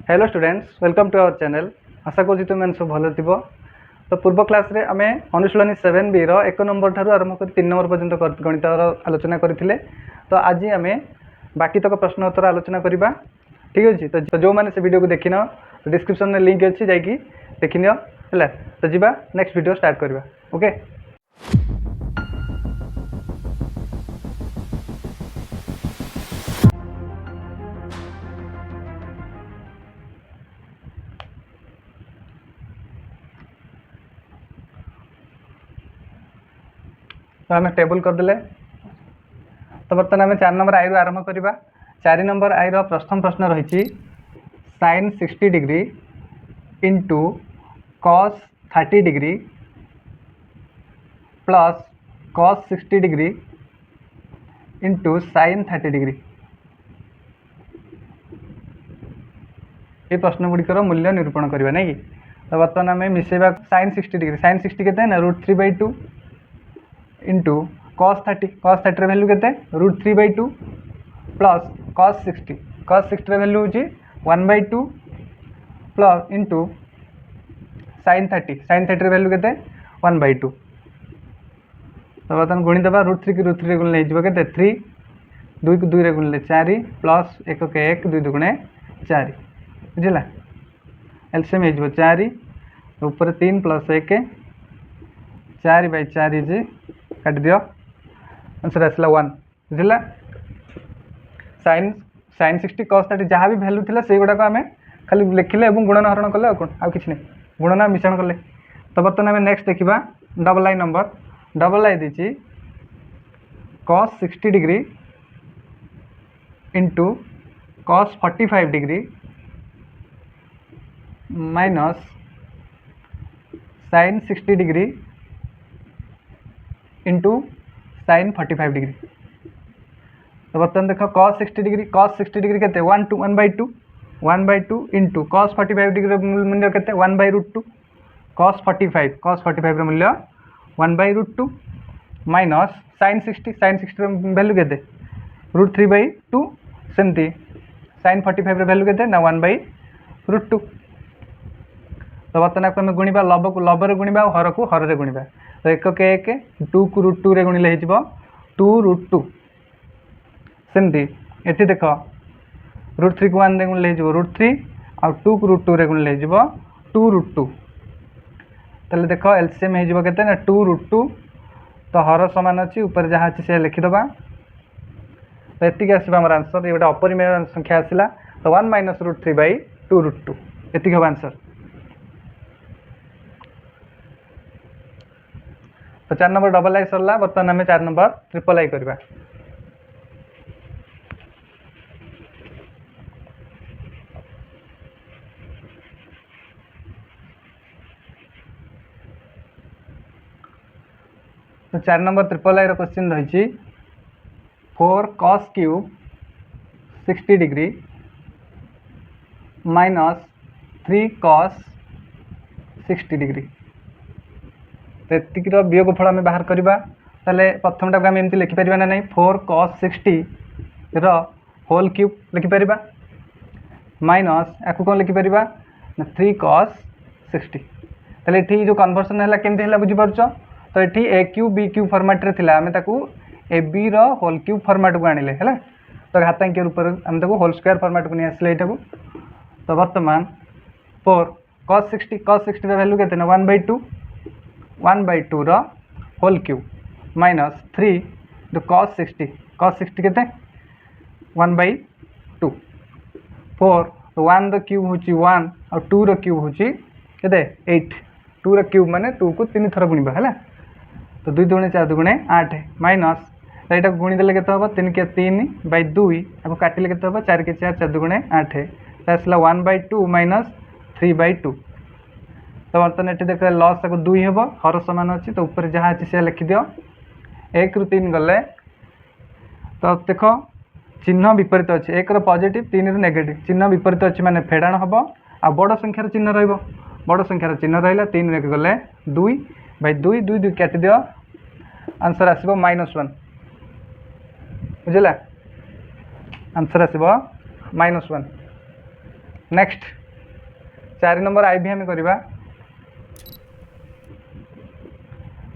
Hello students, welcome to our channel. आशा करूँ तुम सब भल थी। तो पूर्व क्लास रे आम अनुशीलनी 7B रो 1 नंबर ठार आरंभ कर 3 नंबर पर्यंत गणित आलोचना करथिले। तो आज आम बाकी तक प्रश्न उत्तर आलोचना करवा। ठीक अच्छे। तो जो मैंने से वीडियो को देखी तो डिस्क्रिप्शन में लिंक अच्छी जाकि देखनी है। तो जी नेक्स्ट वीडियो स्टार्ट करवा। ओके। तो आम टेबल करदे। तो बर्तमान आम 4 नंबर आई आरंभ करवा। 4 नंबर आई प्रथम प्रश्न रही sin 60 degree into cos 30 degree plus cos 60 degree into sin 30 degree. ये प्रश्न गुड़िकर मूल्य निरूपण करवा नहीं कि। तो बर्तमान आम मिसेवा sin 60 डिग्री। sin 60 के √3/2 इंटू cos 30 वैल्यू के √3/2 प्लस cos 60 वैल्यू हूँ 1/2 प्लस इंटू sin 30 वैल्यू के 1/2। तो बर्तमान गुणीदेवा √3 की √3 गुणले के 3 2 को 2 रे गुणले 4 प्लस 1 के 1 2 दुगुणे 4 बुझला। एलसीएम हो 4 ऊपर 3 प्लस 1 4/4 जी काट दियो। आंसर आसला 1 बुझला। sin 60 cos 30 जहाँ भी भैल्यू थी से गुड़ाक आम खाली लिखिले और गुणन हरण कले आ कि नहीं गुणन मिश्रण कले। तो बर्तमान आम नेक्स्ट देखा डबल आई नंबर। डबल आई दी cos 60 degree into cos 45 degree minus sin 60 degree into sin 45 degree. तो बर्तमान देख cos 60 डिग्री के 1/2 इंटू cos 45 डिग्री मूल्य के 1/√2 cos 45 मूल्य 1/√2 माइनस sin 60 वैल्यू के √3/2 सेमती sin 45 वैल्यू के ना 1/√2। तो बर्तमान आम गुणा लव को लव रे गुणा हर को हर रे गुणा। तो 1 के 1 2 को √2 रे गुणिले हो 2√2 सेमती ये देख √3 को 1 रे गुणिले हो √3 आ 2 को √2 रे गुणिले हो 2√2। ताले देख एलसीएम हो के ना 2√2। तो हर सामान अच्छी ऊपर जहाँ अच्छी से लिखिदबा। तो ये आसो आम आंसर। ये गोटे अपरिमेय संख्या आसला। तो 1 - √3/2√2 ये हम आंसर। तो 4 नंबर डबल आई सरला। बर्तमान आम 4 नंबर ट्रिपल आई करवा। तो 4 नंबर ट्रिपल आई क्वेश्चन रही 4 cos cube 60 degree minus 3 cos 60 degree. तो ये वियोग फल आम बाहर करवा। ताले प्रथमटा को आम एमती लिखिपर ना नहीं 4 cos 60 होल क्यूब लिखिपर माइनस या कौन लिखिपर 3 cos 60। ताले ये जो कन्वर्सन है केमती बुझीपार। तो ये A cube B cube format रे थिला आमे ताकू ए बी रो होल क्यूब फर्माट को आनिले है। तो घातांकीय रूप आम ताकू होल स्क्वायर फर्माट को नहीं आसले एटाकू। तो बर्तमान 4 cos 60 वैल्यू के 1/2 रो होल क्यूब माइनस 3 cos 60 के 1/2 4 1 रो क्यूब हूँ 1 और 2 रो क्यूब हूँ के 8। 2 रो क्यूब माने 2 को 3 थर गुणा है। तो 2 दुणे 4 दुगुणे 8 माइनस यहाँ गुणीदे के 3 के 3/2 आपको काटिले के 4 के 4 4 दुगुणे 8 आसला 1/2 माइनस 3/2। तो बर्तमान ये देख लस तक 2 हम हर सामान अच्छी। तो ऊपर जहाँ अच्छी से लिखिद 1 ରୁ 3 गले। तो देख चिन्ह विपरीत अच्छे 1 रो पॉजिटिव 3 रो नेगेटिव चिन्ह विपरीत अच्छे माने फेड़ाण हम आ बड़ संख्यार चिन्ह रही बड़ संख्यार चिन्ह रहा 3 रे गले 2/2 2 2 काट दियो आंसर आसब -1 बुझला। आंसर आसब -1। नेक्स्ट 4 नंबर आईबी आम करवा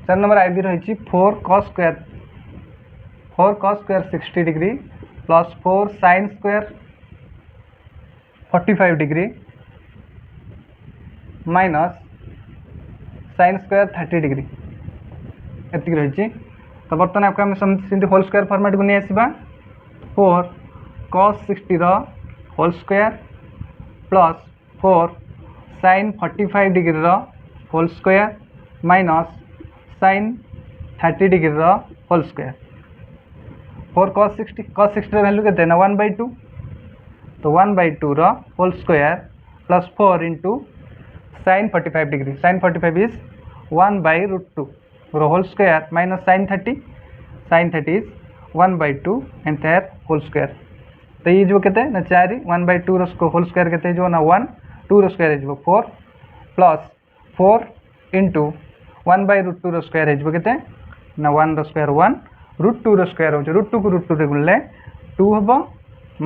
4 नंबर आईबी रही 4 cos square 60 degree plus 4 sin square 45 degree minus sin square 30 degree एति रही। तो बर्तमान आपको आम सेमती होल स्क्वायर फॉर्मेट को नहीं आसवा 4 cos 60 whole square plus 4 sin 45 degree whole square minus sin 30 degree whole square 4 cos 60 value के 1/2 तो 1/2 whole square plus 4 into sin 45 degree sin 45 is 1/√2 whole square minus sin 30 is 1/2 entire whole square. तो ये जो के ना 4 1/2 whole square के ना 1 2 square हो 4 प्लस 4 इंटू 1/√2 स्क्वायर हो के ना 1 स्क्वायर 1 √2 स्क्वायर हो √2 को √2 रे गुणले 2 हम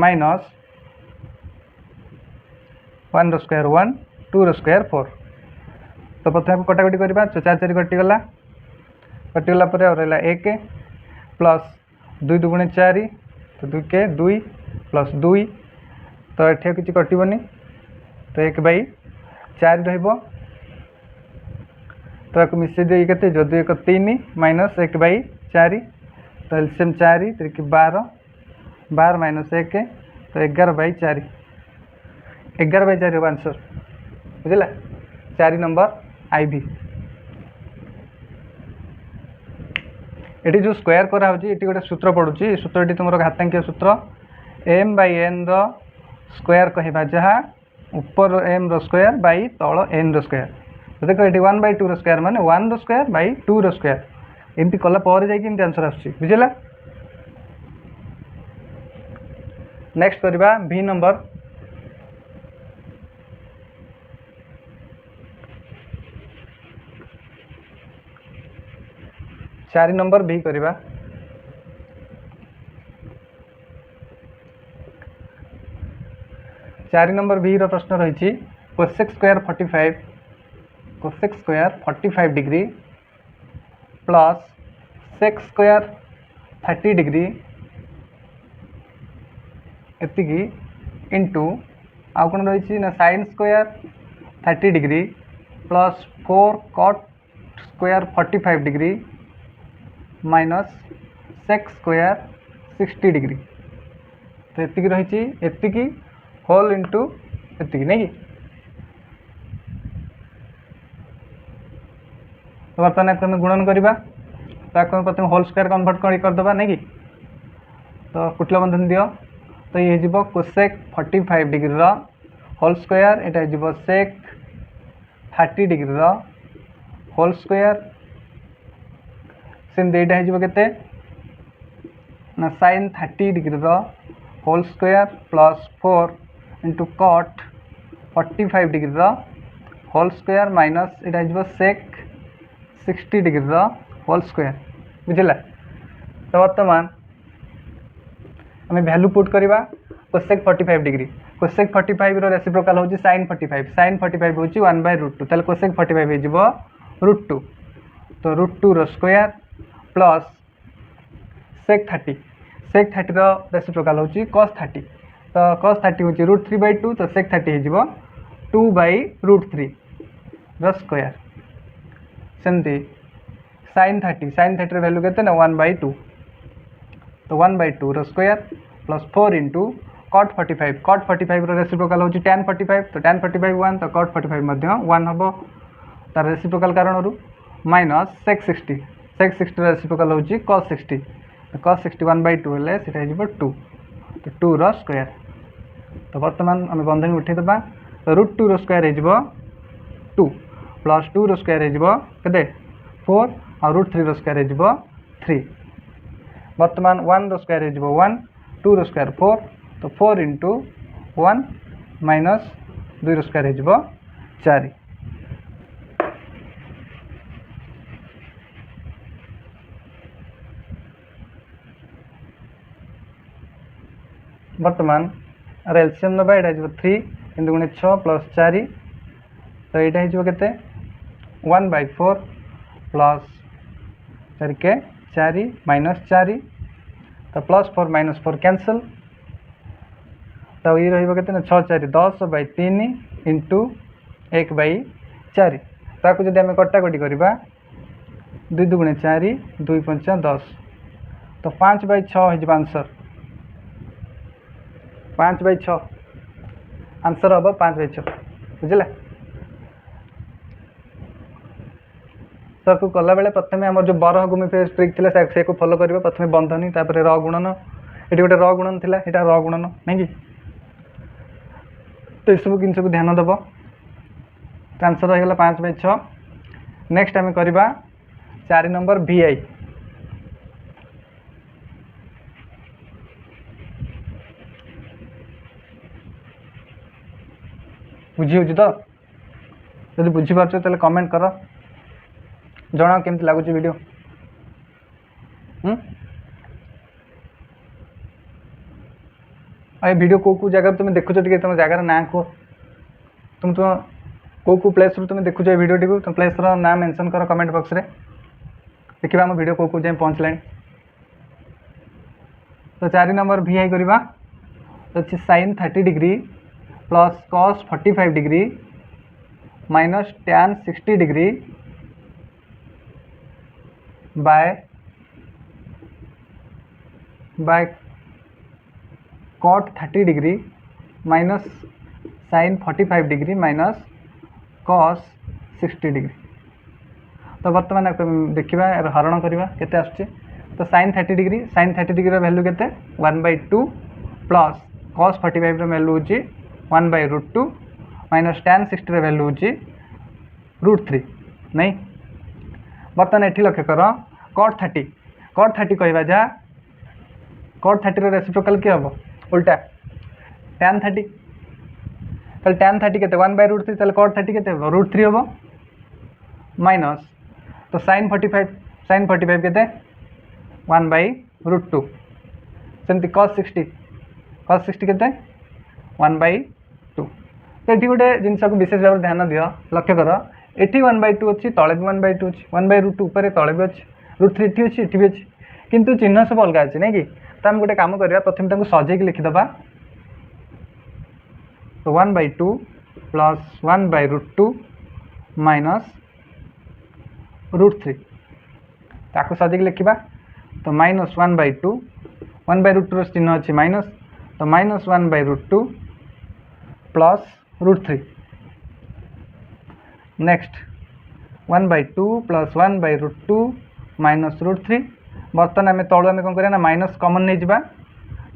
माइनस 1 स्क्वायर 1 2 स्क्वायर 4। तो प्रथम कटाकटी करवा तो 4 4 कटिगला रहा 1 प्लस 2 2 गुणे 4 तो 2 के 2 प्लस 2 तो ये किसी कटोनी तो 1/4 तो आपको मिसई दे के जो 2 1 3 माइनस 1/4 तो एलसीएम 4 3 12 माइनस 1 तो 11/4 11/4 हम आंसर बुझला 4 नंबर आईबी। ये जो स्क्वायर करा ये गोटे सूत्र पड़ुची सूत्रटी तुम घातांकीय सूत्र m/n स्क्वायर कहवा जहाँ ऊपर m स्क्वायर बै तल n स्क्वायर तो देखो ये 1/2 स्क्वायर माने 1 स्क्वायर बै 2 स्क्वायर एमती कला जाकि आंसर आसुझला। नेक्स्ट करवा v नंबर 4 नंबर भी करवा 4 नंबर भी रो प्रश्न रही cosec square 45 degree plus sec square 30 degree एतिकी इंटू आउ कौन रही ना sine square 30 degree plus 4 cot square 45 degree minus sec square 60 degree तो ये रही एतिकी होल इंटू एतिकी नहीं कि तो बर्तमान आम गुणन करवा तो प्रथम होल स्क्वायर कन्वर्ट करदे नहीं कि तो कुटिल बंधन दियो तो ये हो कोसेक 45 डिग्री होल स्क्वायर यहाँ सेक 30 डिग्री होल स्क्वायर सेमती यहाँ के ना sine 30 degree whole square plus 4 into cot 45 degree whole square minus यहाँ सेक 60 डिग्री होल स्क्वायर बुझला। तो बर्तमान आम वैल्यू पुट करवा कोसेक 45 डिग्री कोसेक 45 रेसिप्रोकाल होची sin 45 होची 1/√2 ताले कोसेक 45 हो √2 तो √2 स्क्वायर प्लस सेक 30 रेसिप्रोकाल होची cos 30 तो cos 30 होची √3/2 तो सेक 30 हो 2/√3 स्क्वायर सेमती sin 30 वैल्यू के 1/2 तो 1/2 square plus 4 into cot 45 reciprocal होची tan 45 तो tan 45 1 तो cot 45 1 हम तार रेसिप्रोकाल कारण माइनस सेक 60 रेसिप्रोकाल होची cos 60 तो cos 60 1/2 हेल्ले से 2 तो 2 स्क्वायर तो बर्तमान आम बंधन उठेदेबा तो √2 स्क्वायर हो 2 प्लस 2 स्क्वायर हो 4 और √3 स्क्वायर हो 3 बर्तमान 1 स्क्वायर हो 1 2 स्क्वायर 4 तो 4 इंटू 1 माइनस 2 स्क्वायर हो 4 बर्तमान एलसीएम नबा यहाँ 3 3 गुणे 6 प्लस 4 तो यहाँ हो के 1/4 प्लस 4 के 4 -4 तो +4 -4 कैंसल तो ये रही के 6 4 10/3 इंटू 1/4 ताकू जब आम कटाकटी करवा 2 2 गुणे 4 2 5 10 तो 5/6 हो आंसर 5/6 आंसर हम 5/6 बुझे सबको कला बेले प्रथम आम जो बर गुमी ट्रिक थी से फॉलो करेंगे प्रथम बंधनी तापर र गुणन ये गोटे र गुणन थी यहाँ र गुणन नहीं कि तो सब जिन को ध्यान दब तो आंसर रहीगला 5/6 नेक्स्ट आम करवा 4 नंबर VI बुझी हो तो जब बुझीपार तो कमेंट कर जना केमती लगुच वीडियो ये वीडियो को जगह तुम देखुच टे तुम जगार ना कह तुम को प्लेस तुम देखुच वीडियो टी तुम प्लेस ना मेंशन कर कमेंट बॉक्स रे देखा आम वीडियो को जाए पहुँचला तो 4 नंबर VI करवा अच्छी sin 30 degree plus cos 45 degree minus tan 60 degree bye cot 30 degree minus sin 45 degree minus cos 60 degree तो बर्तमान देखा हरण करवा केते आसुचे तो sin 30 डिग्री वैल्यू केते 1/2 प्लस cos 45 वैल्यू होची 1/√2 माइनस tan 60 वैल्यू होची √3 नहीं बर्तमान एठी लक्ष्य कर cot 30 कहवा जहाँ cot 30 रेसिप्रोकाल किए हम उल्टा tan 30 ताले tan 30 के 1/√3 ताले cot 30 के √3 हम माइनस तो sin 45 के 1/√2 सेमती cos 60 के 1/2 तो ये गोटे जिन को विशेष भाव ध्यान दियो लक्ष्य कर एटी 1/2 अच्छी तले भी 1/2 अच्छी 1/√2 उपर तले भी अच्छी √3 एटी अच्छी एटी भी अच्छी किंतु चिन्ह सब अलग अच्छे नहीं कि तो आम गोटे काम करवा प्रथम ताको सजेक लिखिदबा तो 1/2 प्लस 1/√2 माइनस √3 ताको सजेक लिखा तो माइनस 1/2 1/√2 चिन्ह अच्छी माइनस तो minus 1/√2 plus √3 next 1/2 plus 1/√2 minus √3 बर्तमान आम तलू आम कौन करें माइनस कमन नहीं जावा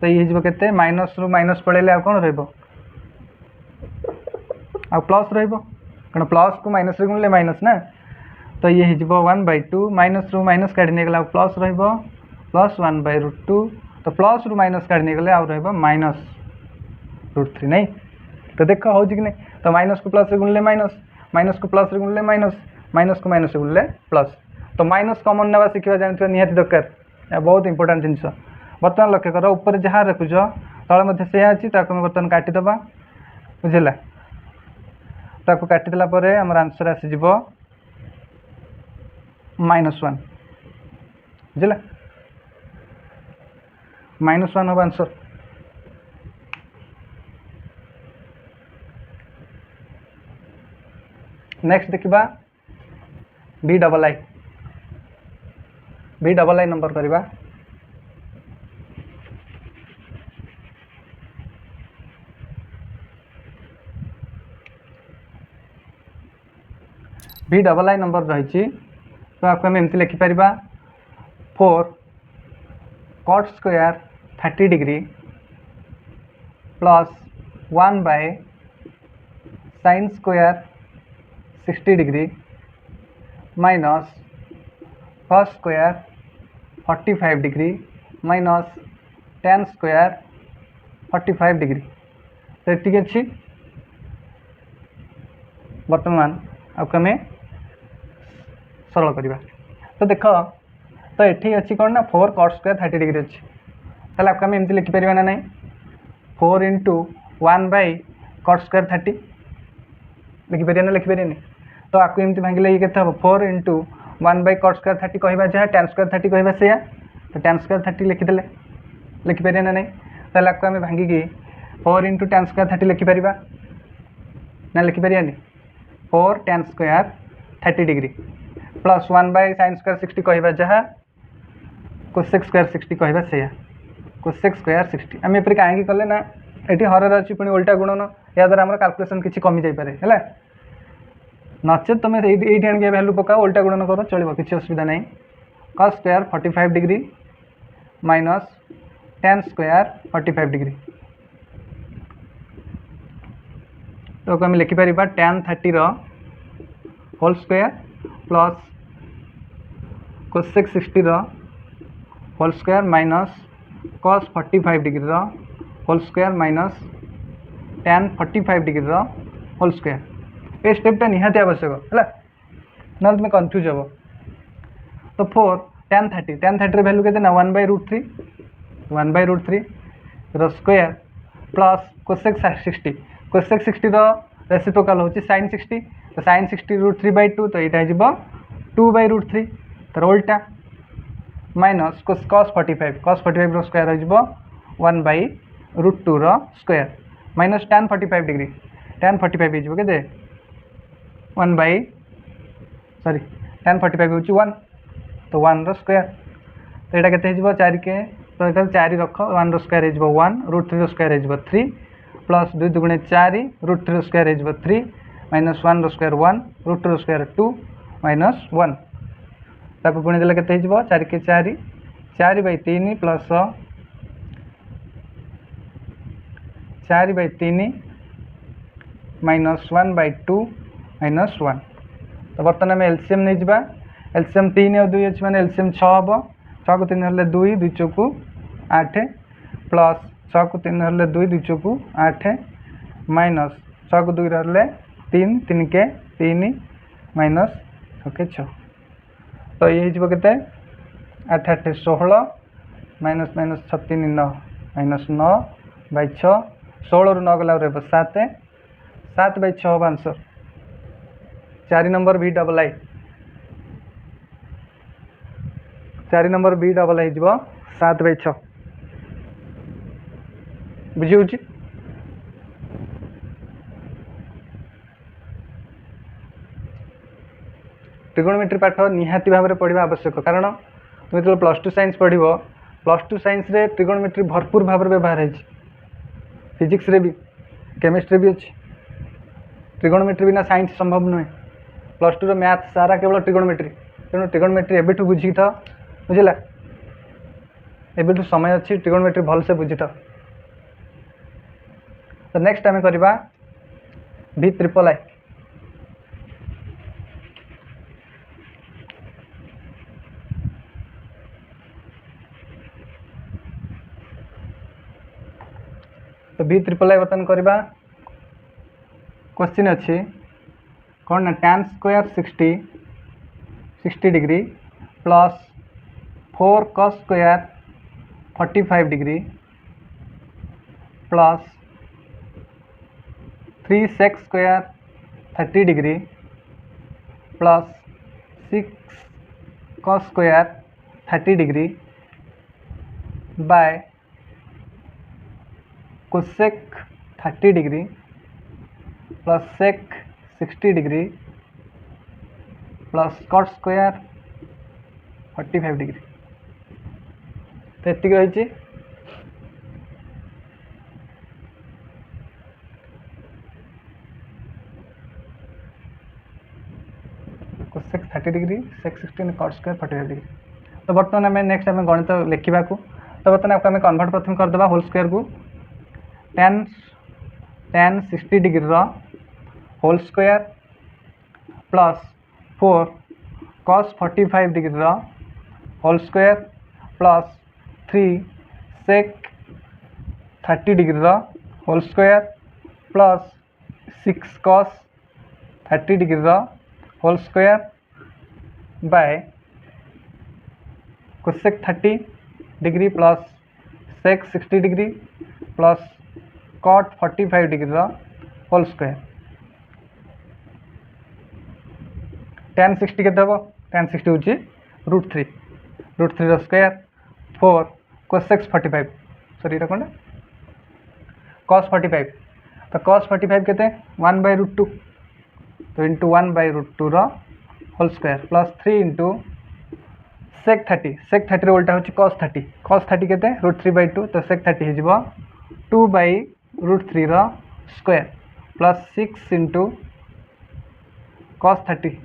तो ये के माइनस रु माइनस पड़े आ कौन रहा प्लस कारण प्लस को माइनस गुणिले माइनस ना तो ये 1/2 माइनस रु माइनस काढ़ी नहीं गला प्लस प्लस 1/√2 तो प्लस रु माइनस काढ़ी नहीं गले आ माइनस √3 नहीं तो देख हो कि नहीं तो माइनस को प्लस गुणिले माइनस को प्लस गुणिले माइनस को माइनस गुणिले प्लस तो माइनस कमन ना शिखा जानते निहाती दरकार या बहुत इंपोर्टेंट जिनस बर्तमान लक्ष्य कर ऊपर जहाँ रखुच तले से अच्छी बर्तमान काटिदेबा बुझेगा ताको काटिदेला आमर आंसर आसीज -1 बुझेगा -1 हम आंसर नेक्स्ट देखा B डबल आई नंबर करवा B डबल आई नंबर रही तो आपको आम एमती लिखिपर 4 cot square 30 degree plus 1/sin square 60 degree minus cos square 45 degree minus tan square 45 degree तो ठीक अच्छी बर्तमान आपको आम सरल करवा तो देख तो ये अच्छी कौन ना 4 cot स्क्वायर 30 डिग्री अच्छी ताले आपको आम एमती लिखिपर ना नहीं 4 × 1/cos कॉट स्क्वायर 30 लिखिपर ना लिखिपर तो आपको एमती भांगिले ये केते हम 4 इंटू 1 बाय कॉट स्क्वायर 30 कहवा जहाँ tan स्क्वायर 30 कहवा से तो tan स्क्वायर 30 लिखिदे लिखिपर ना नहीं ताहले आपको आम भांगिकी 4 इंटू tan स्क्वायर 30 लिखिपर ना लिखिपर 4 tan square 30 degree plus 1 by sin square 60 कहवा जहाँ cosec स्क्वायर 60 कहवा से cosec स्क्वायर 60 आम एपरी कहीं कले ना ये हर अच्छी पुणी उल्टा गुणन या द्वारा आम कैलकुलेसन किसी कमी जापे है नचेत तुम ये आगे भैल्यू पकाओ उल्टा गुणन कर चलो किसी असुविधा नहीं cos square 45 degree minus tan square 45 degree तो आम लिखिपर tan 30 whole square plus cosec 60 whole square minus cos 45 degree whole square minus tan 45 degree whole square ये स्टेपटा निहाती आवश्यक है ना तुम कन्फ्यूज हम तो 4 tan 30 वैल्यू के 1/√3 1/√3 स्क्वायर प्लस cosec 60 रेसिप्रोकाल होची sin 60 तो sin 60 √3/2 तो यहाँ 2/√3 तो उल्टा माइनस cos 45 स्क्वायर हो 1/√2 square minus tan 45 degree tan 45 के 1 बाय सॉरी tan 45 हूँ 1 तो 1 स्क्वायर तो यहाँ के 4 के तो ये 4 रख 1 स्क्वायर हो 1 √3 स्क्वायर हो 3 प्लस 2 दुगुणे 4 √3 स्क्वायर हो 3 माइनस 1 स्क्वायर 1 √2 स्क्वायर 2 माइनस 1 ताको पुणी देले केते हो 4 के 4/3 प्लस 4/3 माइनस 1/2 माइनस 1 तो बर्तमान आम एलसीएम नहीं जावा एलसीएम 3 और 2 अच्छे मैंने एलसीएम 6 हम 6 को 3 हेल्ले 2 2 चौकु 8 प्लस 6 को 3 हेल्ले 2 2 चौकु 8 माइनस 6 को 2 हेल्ले 3 3 के 3 माइनस 6 के 6 तो ये के 8 8 16 माइनस माइनस 6 3 9 माइनस 9/6 16 रू 9 गला 7 7/6 answer 4 number VII 4 number VII हो 7/6 बुझी ट्रिगोनोमेट्री पाठ निहाती भाव में पढ़ा आवश्यक कारण तुम जो +2 साइंस पढ़ +2 साइंस रे ट्रिगोनोमेट्री भरपूर भाव में व्यवहार है फिजिक्स रे भी केमिस्ट्री भी अच्छी ट्रिगोनोमेट्री बिना साइंस संभव नुहे +2 मैथ सारा केवल ट्रिगोनोमेट्री तेणु ट्रिगोनोमेट्री एबेठू बुझी था बुझला एबेठू समय अच्छी ट्रिगोनोमेट्री भल से बुझी था तो नेक्स्ट आम करवा VIII तो VIII बर्तन करवा क्वेश्चन अच्छी कौन ना tan square 60 degree plus 4 cos square 45 degree plus 3 sec square 30 degree plus 6 cos square 30 degree bye cosec 30 degree plus sec 60 degree plus cot square 45 degree तो ये रही cosec 30 degree sec 60 cot square 45 degree तो बर्तमान आम next आम गणित लिखा तो बर्तमान आपको आम कन्वर्ट प्रथम करदे होल स्क्वायर को tan 60 degree whole square plus 4 cos 45 degree whole square plus 3 sec 30 degree whole square plus 6 cos 30 degree whole square by cosec 30 degree plus sec 60 degree plus cot 45 degree whole square tan 60 के tan 60 हूँ √3 square 4 cos 45 sorry ये कौन cos 45 तो cos 45 के 1/√2 तो into 1/√2 whole square plus 3 into sec 30 उल्टा हूँ cos 30 के √3/2 तो sec 30 हो 2/√3 स्क्वायर प्लस 6 इंटू cos 30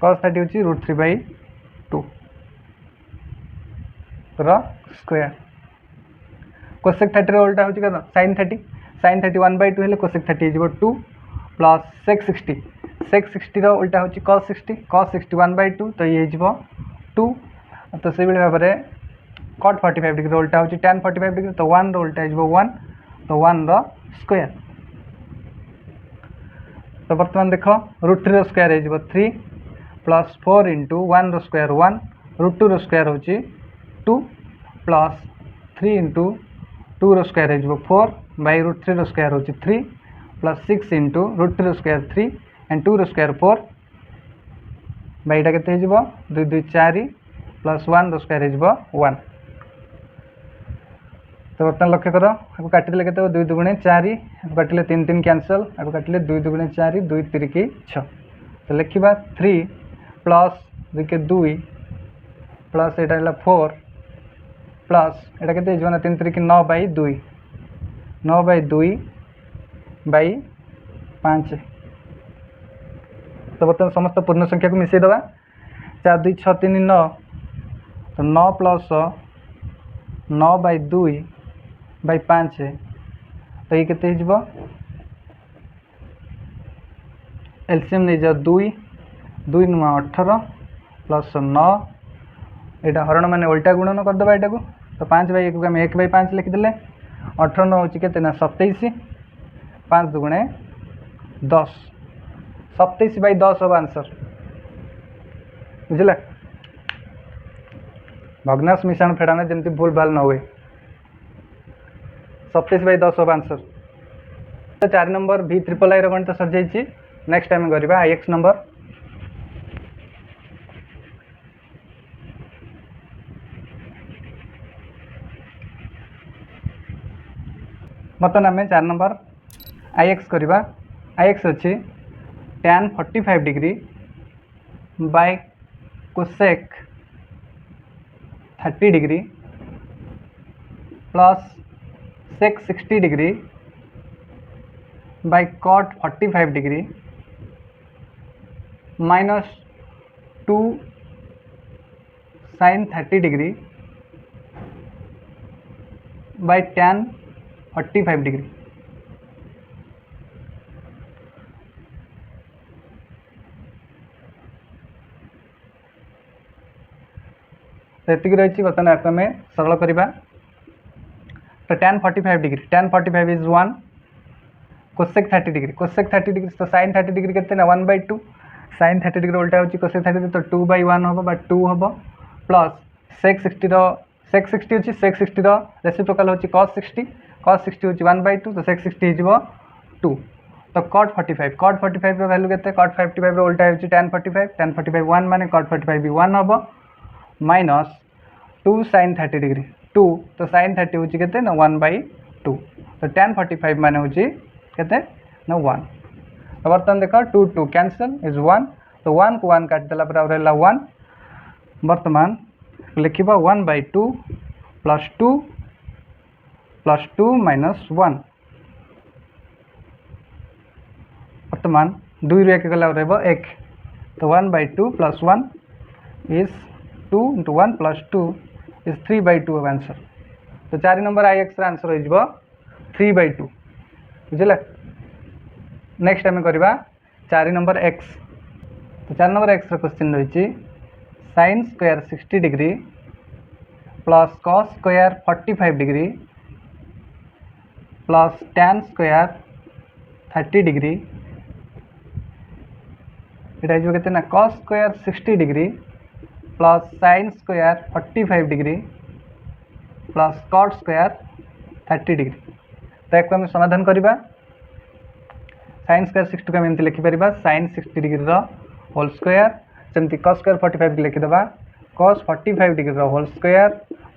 हूँ √3/2 स्क्वायर cosec 30 उल्टा हूँ क्या sin 30 1/2 हेल्ले cosec 30 हो 2 प्लस sec 60 उल्टा हूँ cos 60 1/2 तो ये 2 तो से भाव में cot 45 डिग्री उल्टा हूँ tan 45 डिग्री तो 1 उल्टा हो 1 तो 1 स्क्वायर तो बर्तमान देख √3 स्क्वायर हो 3 प्लस 4 इंटू 1 स्क्वायर 1 √2 स्क्वायर हूँ 2 प्लस 3 इंटू 2 स्क्वायर हो 4 बाई √3 स्क्वायर हूँ 3 plus 6 into √3 square 3 and 2 square 4 बाईटा के 2 2 4 प्लस 1 स्क्वायर हो 1 तो बर्तमान लक्ष्य कर आपको काटिले के 2 2 गुणे 4 आपको काटिले 3 3 कैंसल आपको काटिले 2 2 गुणे 4 2 3 की 6 तो लिखा 3 प्लस 2 के 2 प्लस यहाँ 4 प्लस यहाँ के 3 3 की 9/2 9/2 बाई 5 तो बर्तमान समस्त पूर्ण संख्या को मिसई दबा 4 2 6 3 9 तो 9 प्लस 9/2 बाई 5 तो ये केते हो एलसीएम नहीं जाओ 2 2 नुआ 18 प्लस 9 यहाँ हरण मान उल्टा गुणन करदे यहाँ को तो 5/1 को आम 1/5 लिखिदे 18 हूँ के 27 5 दुगुणे 10 27/10 हम आंसर बुझे भग्नाश मिश्रण फेड़ाना जमी भूल भाल न हुए 27/10 हम आंसर तो 4 नंबर V3I गणित सर जाइए नेक्स्ट टाइम करवा IX नंबर बर्तमान आम 4 नंबर IX करवा IX अच्छी tan 45 degree by cosec 30 degree plus sec 60 degree bye cot 45 degree minus 2 sin 30 degree bye tan 45 degree तो ये रही बर्तमान आपको आम सरल करवा तो tan 45 इज 1 cosec 30 डिग्री तो sin 30 डिग्री के 1/2 sin 30 डिग्री उल्टा हो cosec 30 तो 2/1 हम 2 हम प्लस sec 60 अच्छी रेसिप्रोकल हूँ cos 60 हूँ 1/2 तो sec 60 हो 2 तो cot 45 वैल्यू के cot 45 उल्टा हो tan 45 1 मान cot 45 भी 1 हम माइनस 2 sin 30 डिग्री 2 तो sin 30 हूँ के 1/2 तो tan 45 मान हूँ के 1 तो बर्तमान देख 2 2 कैंसल इज 1 तो 1 को 1 काटिदेला रहा 1 बर्तमान लिखा 1/2 प्लस 2 माइनस 1 बर्तमान 2 रु 1 गला रहा 1 तो 1/2 plus 1 is 2 into 1 plus 2 is 3/2 अब आंसर तो 4 नंबर IX आंसर हो 3/2 बुझे नेक्स्ट आम करवा 4 नंबर X तो 4 नंबर X क्वेश्चन रही sin square 60 degree plus cos square 45 degree plus tan square 30 degree यहाँ हो के cos square 60 degree plus sin square 45 degree plus cot square 30 degree तो एक आम समाधान करवा sin स्क्वायर 60 को एमती लिखिपर sin 60 डिग्री होल स्क्वायर सेमती cos स्क्वायर 45 को लिखिदेबा cos 45 degree whole square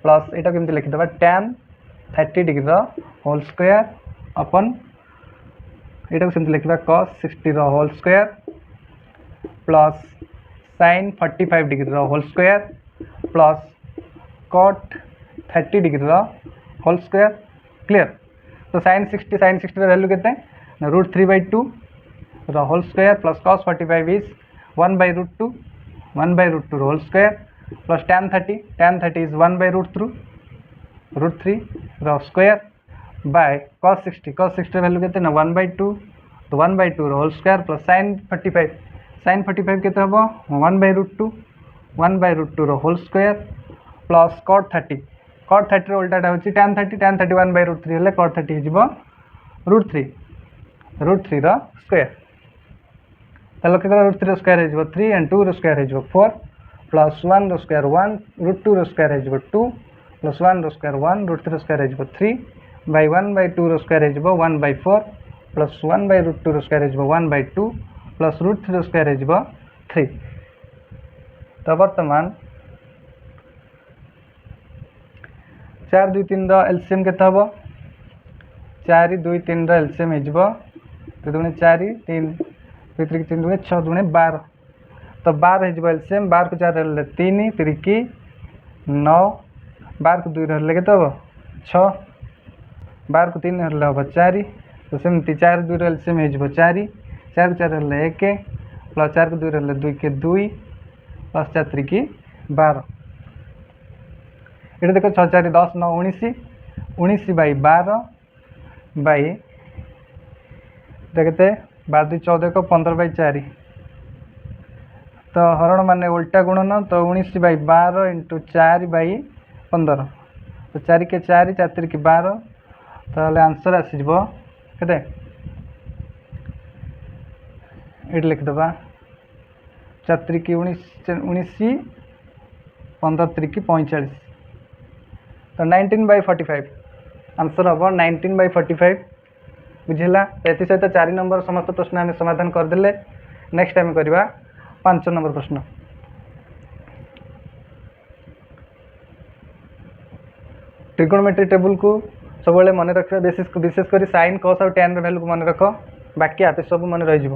plus यहाँ केमती लिखिदेबा tan 30 डिग्री होल स्क्वायर अपन यहाँ सेमती लिखा cos 60 whole square plus sin 45 degree whole square plus cot 30 degree whole square clear. तो sin 60 वैल्यू के √3/2 whole square plus cos 45 is 1/√2 whole square plus tan 30 is 1/√3 square by cos 60 value के 1/2 तो 1/2 whole square plus sin 45 के 1/√2 whole square plus cot 30 उल्टाटा हूँ tan 30 1/√3 हेल्ले cot 30 हो √3 square लक्ष्य कर √3 square हो 3 एंड 2 स्क्वायर हो 4 प्लस 1 स्क्वायर 1 √2 स्क्वायर हो 2 प्लस 1 स्क्वायर 1 √3 स्क्वायर हो 3 बाय 1/2 स्क्वायर हो 1/4 प्लस 1/√2 स्क्वायर हो 1/2 प्लस √3 स्क्वायर हो 3। तो बर्तमान 4 2 3 एलसीएम के 4 2 3 एलसीएम हो 2 4 3 2 3 3 2 6 2 12 तो 12 हो एलसीएम 12 को 4 रहा 3 3 की 9 12 को 2 रहा के 6 12 को 3 रहा हम 4 तो सेमती 4 2 एलसीएम हो 4 4 4 रहा 1 प्लस 4 को 2 रहा 2 के 2 प्लस 4 3 की 12 ये देखो 6 4 10 9 19/12 बाई देखते 12 14 को 15/4 तो हरण माने उल्टा गुणन तो 19/12 इंटू 4/15 तो 4 के 4 4 की 12 तो आंसर आसीज के ये लिखिदबा 4 की 19 15 3 की 45 तो 19/45 आंसर हम 19/45 बुझेगा। ये सहित 4 नंबर समस्त प्रश्न आम समाधान करदे। नेक्स्ट टाइम करवा 5 नंबर प्रश्न। ट्रिगोनोमेट्री टेबल को सब मन रखा विशेषकर साइन कस और tan वैल्यू को मन रख बाकी आप सब मन रही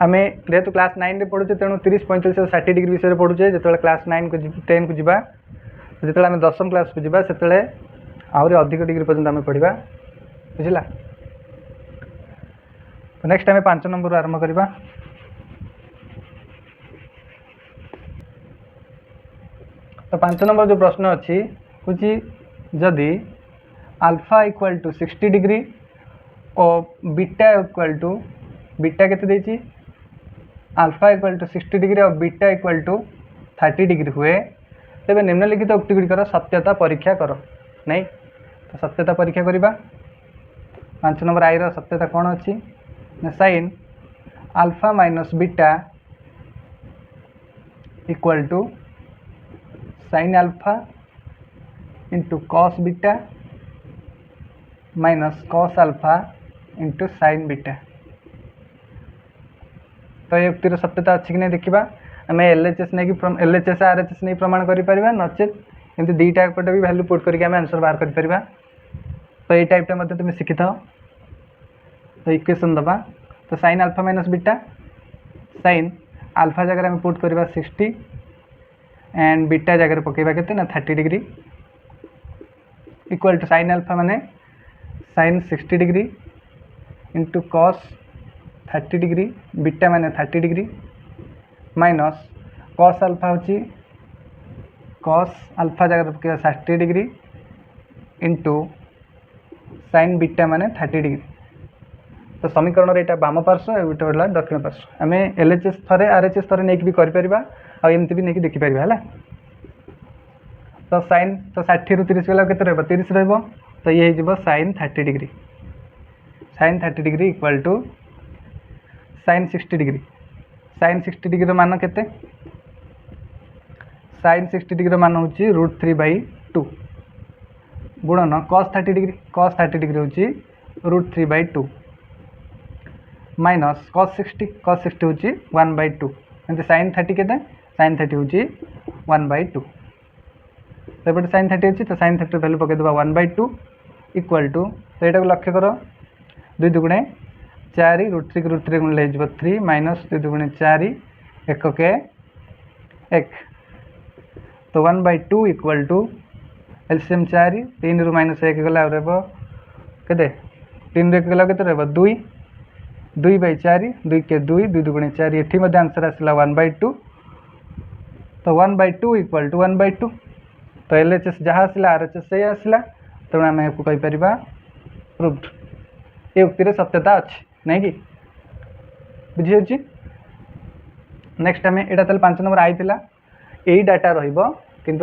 आम जेहेतु क्लास 9 पढ़ुचे तेणु 30 45 60 डिग्री विषय पढ़ुचे जो क्लास 9 को 10 को जीवा जो आम 10वीं क्लास को जीवा से आहरी अधिक डिग्री पर्यंत आम पढ़ा बुझला। तो नेक्स्ट टाइम 5 नंबर आरंभ करवा। तो 5 नंबर जो प्रश्न अच्छी हूँ जदि अल्फा इक्वल टू 60 डिग्री और बीटा इक्वल टू बीटा केते अल्फा इक्वल टू 60 डिग्री और बीटा इक्वल टू 30 डिग्री हुए तेज निम्नलिखित उक्ति गुड़िकर सत्यता परीक्षा कर नहीं। तो सत्यता परीक्षा करवा 5 नंबर आई सत्यता कौन अच्छी sine alpha minus beta equal to sine alpha into cos beta minus cos alpha into sine beta. तो ये उक्तिर सत्यता अच्छी कि नहीं देखा आम एलएचएस नहीं एलएचएस आरएचएस नहीं प्रमाण करें नचेत एमती दुईटा पटे भी वैल्यू पुट करके आंसर बाहर कर। तो ये टाइपटा तुम शिखी था। तो इक्वेशन दबा तो sign alpha minus beta sine alpha जगह आम पुट करवा 60 एंड बीटा जगह पकेबा के 30 degree equal to sine alpha माने sine 60 degree into cos 30 degree beta माने 30 डिग्री माइनस कॉस अल्फा होची कॉस अल्फा जगह पकेबा 60 डिग्री इंटू साइन बीटा माने 30 डिग्री। तो समीकरण यहाँ बाम पार्श्व गोटे दक्षिण पार्श्व आम एलएचएस थे आरएचएस थे नहीं भी करमती भी नहीं देखिपर है। तो साइन तो 60 रु 30 गला के 30 रहा तो ये हो sine 30 degree sine 30 degree equal to sine 60 degree sine 60 degree मान के साइन 60 डिग्री मान हूँ √3/2 गुणन cos 30 डिग्री हूँ √3/2 माइनस cos 60 हूँ 1/2 एमती sin 30 के sin 30 हूँ 1/2 सेपटे sin 30 अच्छी तो sin 30 वैल्यू पकईदे 1/2 इक्वाल टू तो यहाँ लक्ष्य कर 2 दुगुणे 4 √3 गुणिले 3 माइनस 2 दुगुणे 4 1 के 1 तो 1/2 इक्वाल टू एलसीएम 4 3 रु माइनस 1 गला के 3 रु 1 गला के 2 2/4 2 के 2 2 दुगुणे 4 ये आंसर आसला 1/2 तो 1/2 इक्वाल टू 1/2 तो एलएचएस जहाँ आसला आरएचएस से आसला तेणु आम आपको कहीपर प्रूव्ड ये उक्तिर सत्यता अच्छी नहीं कि बुझी नेक्स्ट आम यहाँ तेल 5 नंबर आई यही डाटा रु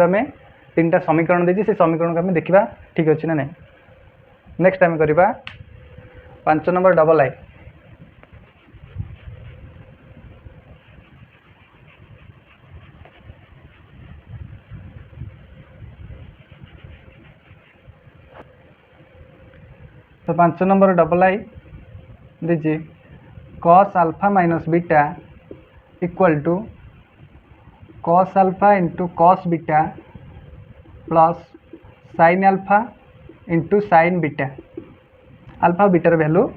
आम 3टा समीकरण देती से समीकरण को आम देखा ठीक अच्छे ना नहीं नेक्स्ट आम करवा 5 नंबर डबल आई तो 5 नंबर डबल आई दीजिए cos alpha minus beta equal to cos alpha into cos beta plus sin alpha into sin beta alpha बीटार वैल्यू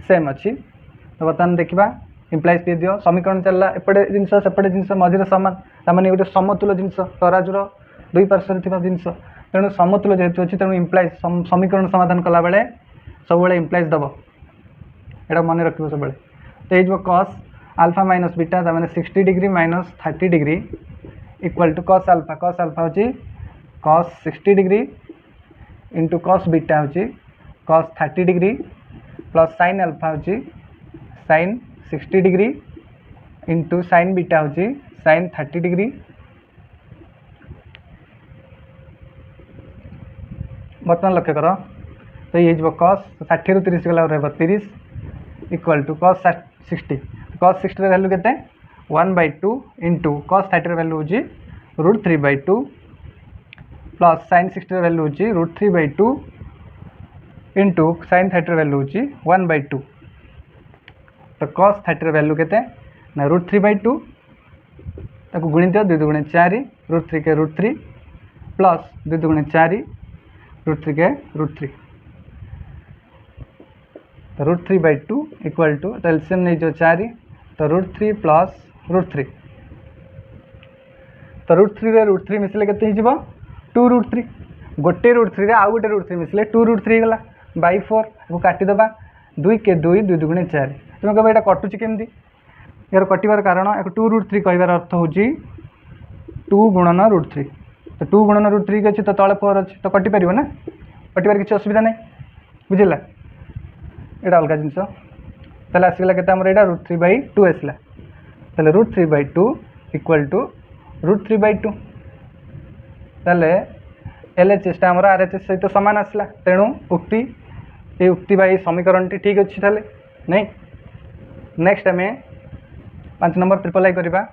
सेम अच्छी तो बर्तमान देखा इम्प्लाइज दे दियो समीकरण चलला एपटे जिनस सेपटे जिनस मझे सामान तामाने गोटे समतुल जिनस तराजूर दुई पार्श्वर थिबा जिनस तेणु समतुल जेहेतु अच्छी तेणु इम्प्लाइज समीकरण समाधान कला बेले सब इम्प्लाइज दब एटा मन रखिए सब तो ये cos अल्फा माइनस बीटा तामाने 60 degree minus 30 degree equal to cos alpha हूँ cos 60 degree into cos beta हूँ cos 30 degree plus sin alpha हूँ sin 60 degree into sin beta हूँ sin 30 डिग्री बर्तमान लक्ष्य कर तो ये cos 60 रु 30 गला 30 इक्वल टू cos 60 वैल्यू के 1/2 इंटू cos 30 वैल्यू हूँ √3/2 प्लस sin 60 वैल्यू हूँ √3/2 इंटू sin 30 वैल्यू हूँ 1/2 तो cos 30 वैल्यू के ना √3/2 ताको गुणी दियो 2 दुगुणे 4 √3 के √3 प्लस 2 दुगुणे 4 √3 के √3 तो √3/2 इक्वल टू तो एलसीएम नहीं जो 4 तो √3 प्लस √3 तो √3 मिसले के 2 √3 गोटे √3 आउ गोटे √3 मिसले 2 √3 गला बाई 4 को काटिदेबा 2 के 2 2 दुगुणे 4 तुम कह यहाँ कटुची केमती यार कटार कारण एक 2 √3 कहबार अर्थ हूँ 2 गुणन √3 तो 2 गुणन √3 अच्छी तो तले 4 अच्छी तो कटिपर ना कटार किसी असुविधा नहीं बुझेगा यहाँ अलग जिनस ताले आसगला के √3/2 आसला ताले √3/2 इक्वल टू √3/2 ताले एलएचएस टा आमर आरएचएस सहित सामान आसला तेणु उक्ति ये उक्ति बा समीकरण टी ठीक अच्छी ताले नहीं नेक्स्ट आम 5 नंबर ट्रिपल आई करवा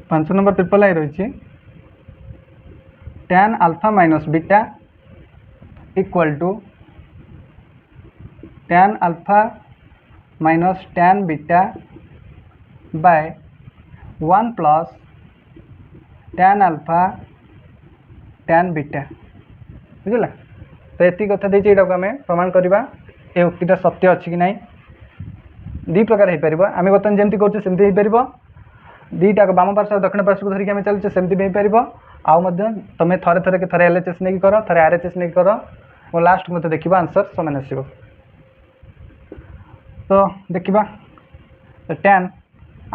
पांच नंबर ट्रिपल आई रही tan alpha minus beta equal to tan alpha minus tan beta by 1 plus tan alpha tan beta बुझला तो ये कथा देखिए यहाँ आम प्रमाण करवा ये उक्तिटा सत्य अच्छी कि ना दी प्रकार हो पार आम बर्तमान जमी करमती हो पार दीटा बाम पार्श्व दक्षिण पार्श्व को धरिकी आम चलचे सेमती भी हो पार आउ तुम थे एलएचएस नहीं कर थे आरएचएस नहीं कर और लास्ट मत देखा आंसर समान आसो तो देखा तो tan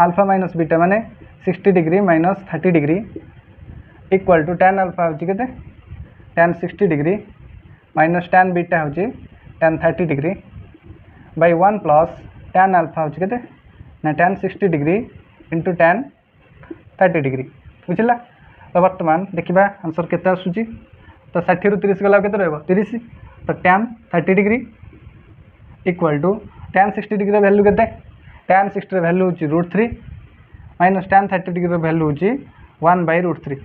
अल्फा माइनस बीटा माने 60 degree minus 30 degree equal to tan alpha हूँ के tan 60 degree minus tan beta हूँ tan 30 degree by 1 plus tan alpha हूँ के ना tan 60 degree into tan 30 degree बुझला तो बर्तमान देखा आंसर केते आसूची तो 60 रु 30 गला के 30 तो tan 30 degree equal to tan 60 degree value के tan 60 वैल्यू हूँ √3 माइनस tan 30 डिग्री वैल्यू हूँ 1/√3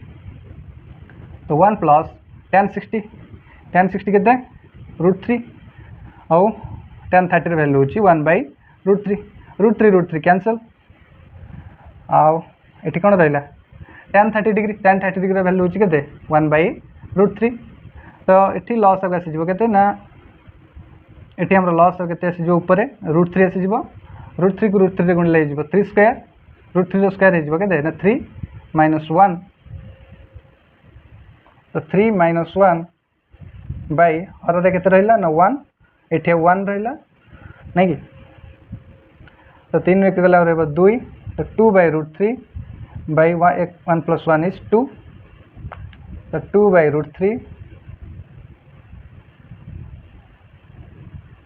तो 1 प्लस tan 60 के √3 आउ tan 30 वैल्यू हूँ 1/√3 कैंसल आउ ये कौन रहा tan 30 डिग्री वैल्यू हूँ के 1/√3 तो ये लॉस आसी के ना ये आम लॉस के ऊपर √3 आसीज √3 को √3 गुणिले 3 स्क्वायर √3 स्क्वायर हो ना 3 - 1 तो 3 - 1 बाय हर के रहा ना 1 ये 1 रहा नहीं कि तो 3 में गला 2 तो 2/√3 बाय 1 + 1 इज 2 तो 2/√3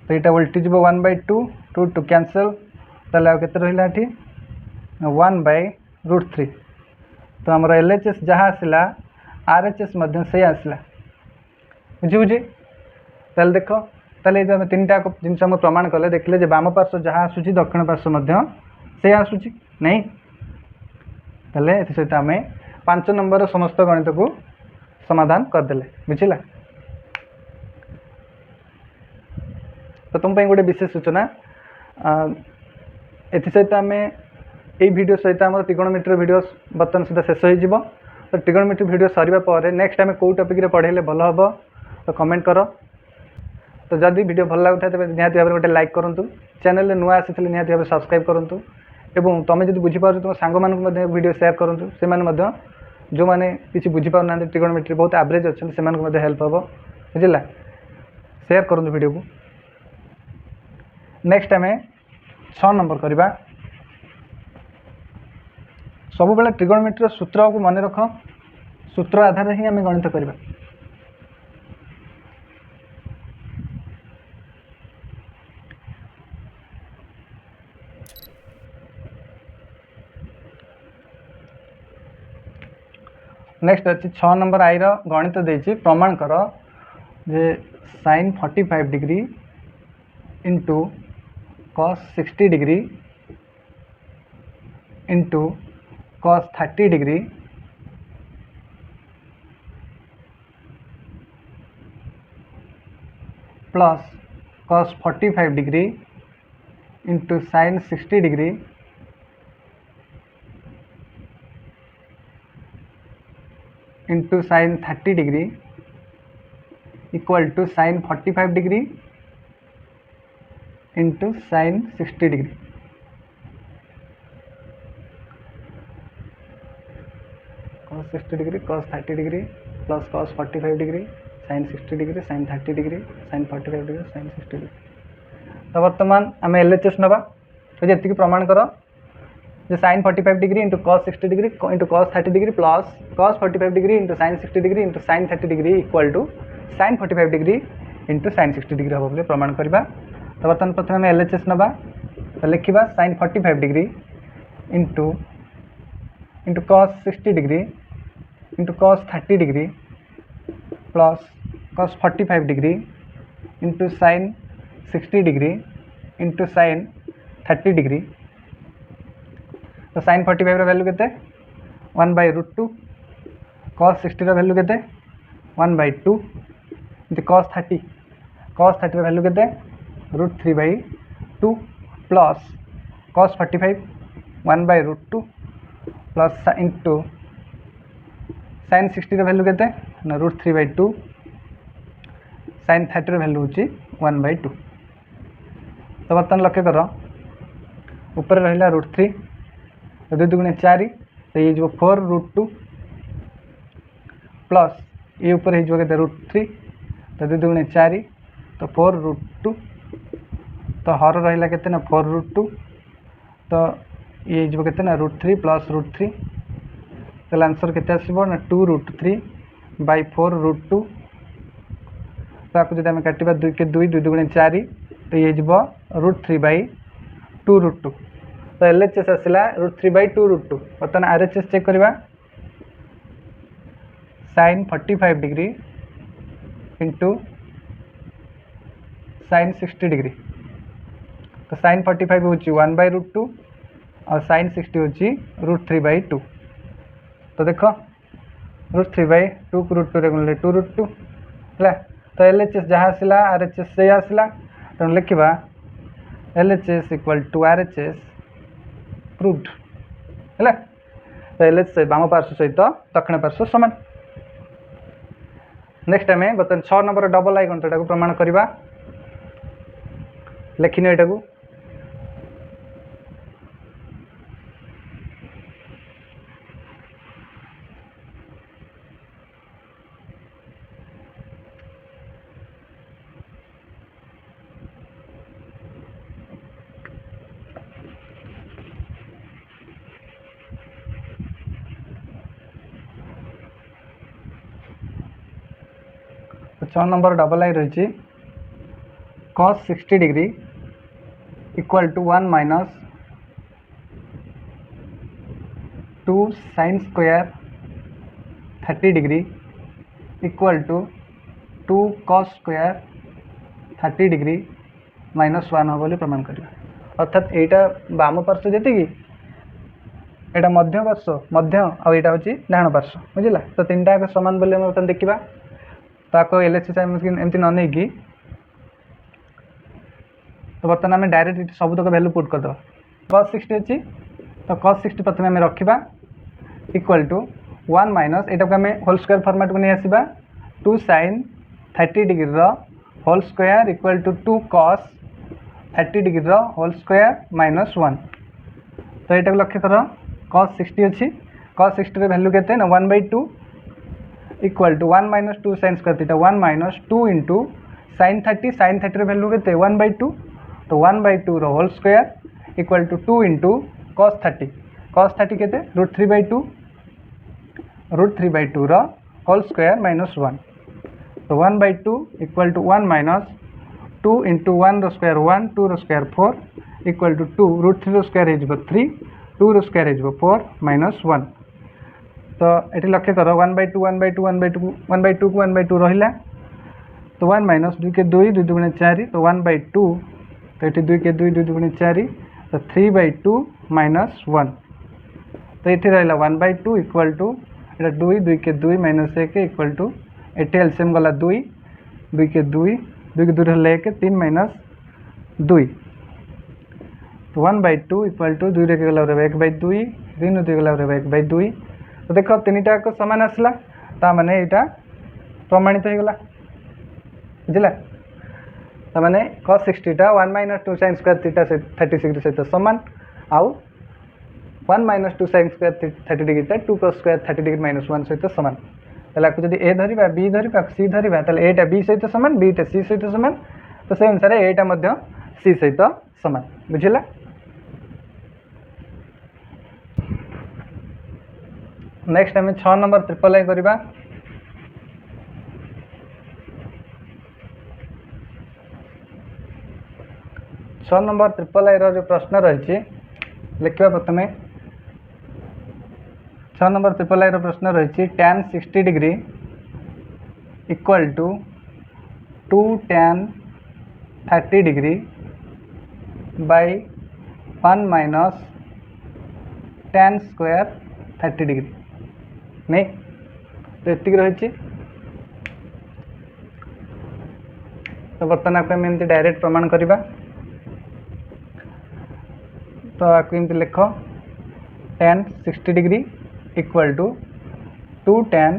तो यहाँ उल्टी जी 1/2 2 2 कैंसल ताले आउ केते रहिला एठी 1/√3 तो हमर LHS जहाँ आसला RHS मध्य से आसला बुझी ताले देख ताले जो हम तीन टा जिनस हम प्रमाण कले देखले जे वाम पार्श्व जहाँ आसुची दक्षिण पार्श्व मध्य से आसुची नहीं ताले एथि सहित आमे 5 नंबर समस्त गणित को समाधान कर देले बुझिला तो तुम गोटे विशेष सूचना एसत आम ये वीडियो सहित आम ट्रिगोनोमेट्री वीडियो बर्तमान सुधा शेष हो तो ट्रिगोनोमेट्री वीडियो सरिबा पर नेक्स्ट टाइम कौ टॉपिक रे पढ़ेले भल हम तो कमेंट कर तो जदि वीडियो भल लगुता है निहाती भाव गोटे लाइक करूँ चैनल नुआ आसी निहाती भाव सब्सक्राइब करूँ एवं तुम जो बुझीपार तुम सांग मान वीडियो शेयर करूँ से जो मैंने किसी बुझीपार ना ट्रिगोनोमेट्री बहुत एवरेज अच्छा से हेल्प हम बुझला शेयर करूँ वीडियो को नेक्स्ट आम 6 नंबर करवा सब बेले ट्रिगोनोमेट्री सूत्र को मन रख सूत्र आधार ही आम गणित करवा नेक्स्ट अच्छी 6 नंबर आई गणित देती प्रमाण कर जे sin 45 degree into cos 60 degree into cos 30 degree plus cos 45 degree into sin 60 degree into sin 30 degree equal to sin 45 degree into sin 60 degree cos 60 degree cos 30 degree plus cos 45 degree sin 60 degree sin 30 degree sin 45 degree sin 60 degree तो बर्तमान आम LHS नवा तो जी प्रमाण कर sin 45 degree into cos 60 degree into cos 30 degree plus cos 45 degree into sin 60 degree into sin 30 degree equal to sin 45 degree into sin 60 degree हम बोले प्रमाण करवा तो बर्तमान प्रथम आम LHS नवा तो लिखा sin 45 degree into into cos 60 degree into cos 30 degree plus cos 45 degree into sin 60 degree into sin 30 degree तो sin 45 वैल्यू के 1/√2 cos 60 वैल्यू के 1/2 cos 30 वैल्यू के √3/2 plus cos 45 1/√2 plus into sin 60 value के √3/2 sin 30 value हूँ 1/2 तो बर्तमान लक्ष्य कर ऊपर रहा √3 तो 2 × 4 तो ये जो 4√2 प्लस ये ऊपर हो √3 तो 2 × 4 तो 4√2 तो हर रहा के 4√2 तो ये जो के √3 प्लस √3 तो आंसर के ना 2√3 बाय 4√2 तो आपको जब आम काटा 2 के 2 2 × 4 तो ये √3/2√2 तो LHS आसला √3/2√2 बर्तमान RHS चेक करवा sin 45 degree into sin 60 degree तो sin 45 हूँ 1/√2 और sin 60 हूँ √3/2। तो देख √3/2 को √2 रे गुणिले 2√2 है। तो LHS जहाँ आसला RHS से आसला, तेणु लिखा LHS equal to RHS proved है। तो LHS बाम पार्श्व सहित दक्षिण पार्श्व सामान। नेक्स्ट आम बर्तमान 6 नंबर डबल आई घंटा को प्रमाण करवा। लिखिन एटा को 6 नंबर डबल आई रही cos 60 degree equal to 1 minus 2 sin square 30 degree equal to 2 cos square 30 degree minus 1 हम बोली प्रमाण करिया। अर्थात एटा बाम पार्श्व जेति की एटा मध्य पार्श्व मध्य और एटा होची डाहाण पार्श्व बुझिला। तो तीनटा के समान बोली हम बर्तमान देखिबा। ताको LHS एमती न नहीं कि तो बर्तमान आम डायरेक्ट सबुतक वैल्यू पुट करदे। cos 60 अच्छी तो cos 60 प्रथम आम रखा इक्वल टू 1 माइनस एटा को आम होल स्क्वायर फॉर्मेट को नहीं आसवा 2 sin 30 degree whole square equal to 2 cos 30 degree whole square minus 1। तो यहाँ लक्ष्य कर cos 60 अच्छी cos 60 वैल्यू के 1/2 equal to 1 minus 2 sin square theta 1 minus 2 into sin 30 value के 1/2 तो 1/2 whole square equal to 2 into cos 30 के √3/2 √3/2 होल स्क्वायर माइनस 1। तो 1/2 equal to 1 minus 2 into 1 square 1 2 square 4 equal to 2 √3 square हो 3 2 square हो 4 minus 1। तो ये लक्ष्य कर 1/2 1/2 1/2 1/2 को 1/2 रहा तो 1 माइनस 2 के 2 2 दुगुणे 4 तो 1/2 तो ये 2 के 2 2 दुगुणे 4 तो 3/2 माइनस 1। तो ये रहा 1/2 इक्वल टू ये 2 2 के 2 माइनस 1 इक्वल टू ये एलसीएम गला 2 2 के 2 2 के 2 रहा 1 3 माइनस 2 तो 1/2 इक्वल टू 2 रे गला 1/2 3 2 गला 1/2। तो देख तीन टाक सामान आसला ताने यहाँ प्रमाणित हो गला बुझला। ताने cos 60 टा 1 minus 2 sin square theta 30 degree सहित सामान आउ 1 minus 2 sin square 30 degree 2 cos square 30 degree minus 1 सहित सामान। ताको जब ए धरिबा बी धरिबा सी धरिबा ताले एटा बी सहित सामान बीटा सी सहित सामान। तो से अनुसार एटा मध्य सी सहित सामान बुझला। नेक्स्ट आम 6 नंबर ट्रिपल आई करवा। 6 नंबर ट्रिपल आई जो प्रश्न रही लिखा प्रथम 6 नंबर ट्रिपल आई प्रश्न रही tan 60 degree equal to 2 tan 30 degree by 1 minus tan square 30 degree नहीं। तो ये रही तो बर्तमान आपको एमती डायरेक्ट प्रमाण करवा। तो आपको एमती लिख tan 60 degree equal to 2 tan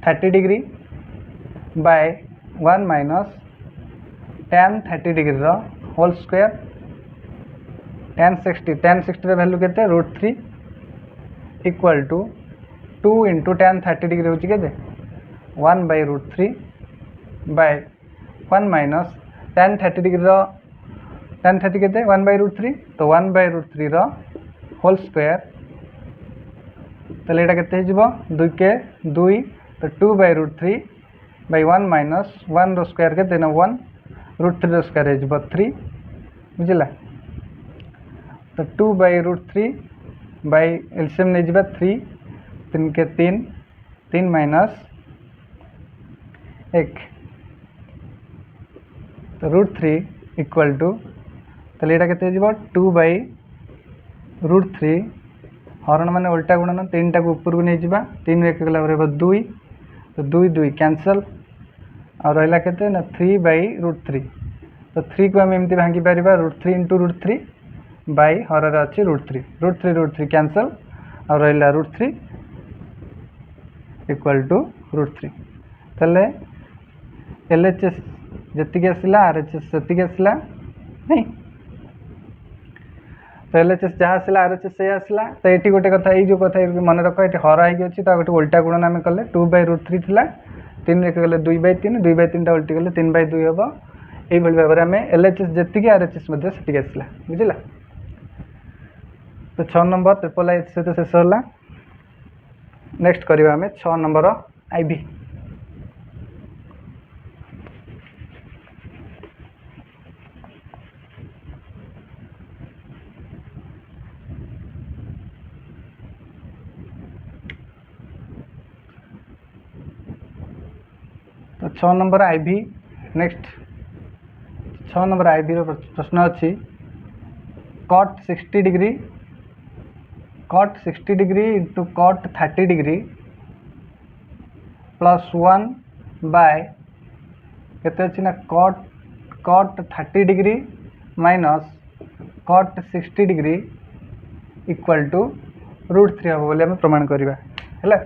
30 degree by 1 minus tan 30 degree whole square tan 60 value के √3 equal to 2 into tan 30 degree हूँ के 1/√3 by 1 minus tan 30 degree tan 30 के 1/√3 तो 1/√3 होल स्क्वायर ताले एटा केते हिजबो 2 के 2 तो 2/√3 बाय 1 माइनस 1 रो स्क्वायर के 1 √3 रो स्क्वायर हिजबो 3 बुझिला। तो 2/√3 बाय एलसीएम नहीं जावा 3 3 के 3 3 माइनस 1 तो √3 इक्वल टू ताले एटा केते जीवो 2/√3 हरण माने उल्टा गुणन 3 टा को ऊपर को नहीं जीवा 3 एक गला रे 2 तो 2 2 कैंसल और रहला केते ना 3/√3 तो 3 को हम एमती भांगी परिबा √3 * √3 बाय हर रे अछि √3 कैंसल और रहला √3 इक्वल टू √3 तले LHS जति आसला RHS सेति आसला नहीं तो LHS जहाँ आसला RHS से आसला तो ये गोटे कथा ये जो कथा मन रख ये हर हो गोटे उल्टा गुणन आम कले 2/√3 थिला 3 एक गले 2/3 2/3 टा उल्टी गले 3/2 हम ये भाव में आम LHS जी RHS से आसला बुझला तो 6 नंबर ट्रिपल आई सहित शेष है नेक्स्ट करवा आम 6 नंबर IV तो 6 number IV next 6 number IV रो प्रश्न अच्छी cot 60 degree into cot 30 degree plus 1 by केते अछि ना cot 30 degree minus cot 60 degree equal to √3 हम बोले हम प्रमाण करवा है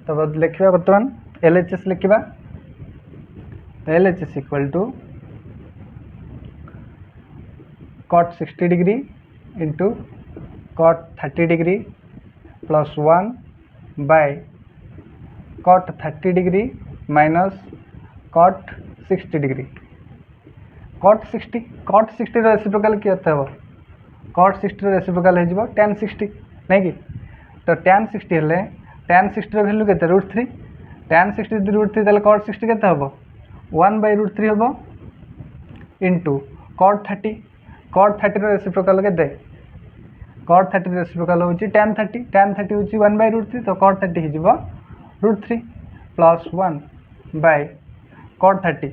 तो लिखा बर्तमान LHS लिखा LHS equal to cot 60 degree into cot 30 degree plus 1 by cot 30 degree minus cot 60 degree cot 60 reciprocal किए हे cot 60 रेसिप्रोकल हो tan 60 नहीं कि तो tan 60 हेले tan 60 वैल्यू के √3 tan 60 √3 ताले cot 60 के 1/√3 हम इंटू cot 30 रेसिप्रोकल के cot 30 रेसिप्रोकल हो tan 30 हो 1/√3 तो cot 30 हो √3 plus 1 by cot 30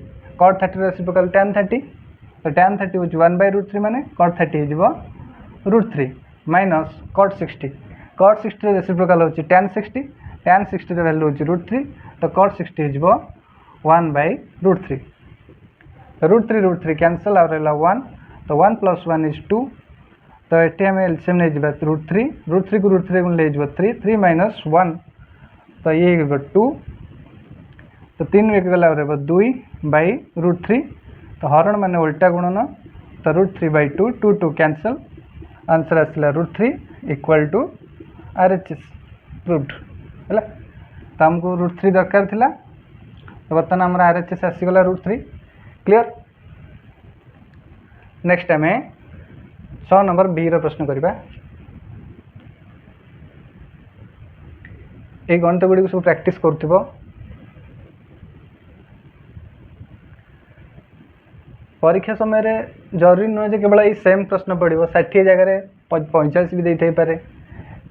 reciprocal tan 30 तो tan 30 हो 1/√3 माने cot 30 हो √3 माइनस cot 60 रेसिप्रोकल हो tan 60 वैल्यू हो √3 तो cot 60 हो 1/√3 √3 कैंसल और 1 तो 1 + 1 = 2 तो ये आम एलसीएम नहीं जावा √3 को √3 ले 3 माइनस 1 तो ये 2 तो 3 एक गला 2/√3 तो हरण माने उल्टा गुणन तो √3/2 2 कैंसल आंसर आसला √3 इक्वल टू RHS प्रूव्ड है तो आमको √3 दरकार थिला तो बर्तमान आम RHS आसीगला √3 क्लियर नेक्स्ट आम 6 नंबर बी रो प्रश्न करवा ये गणित गुड़ी सब प्रैक्टिस करुथिबो परीक्षा समय रे जरूरी नुह जे केवल ये सेम प्रश्न पड़ो 60 जगह 45 भी दे पारे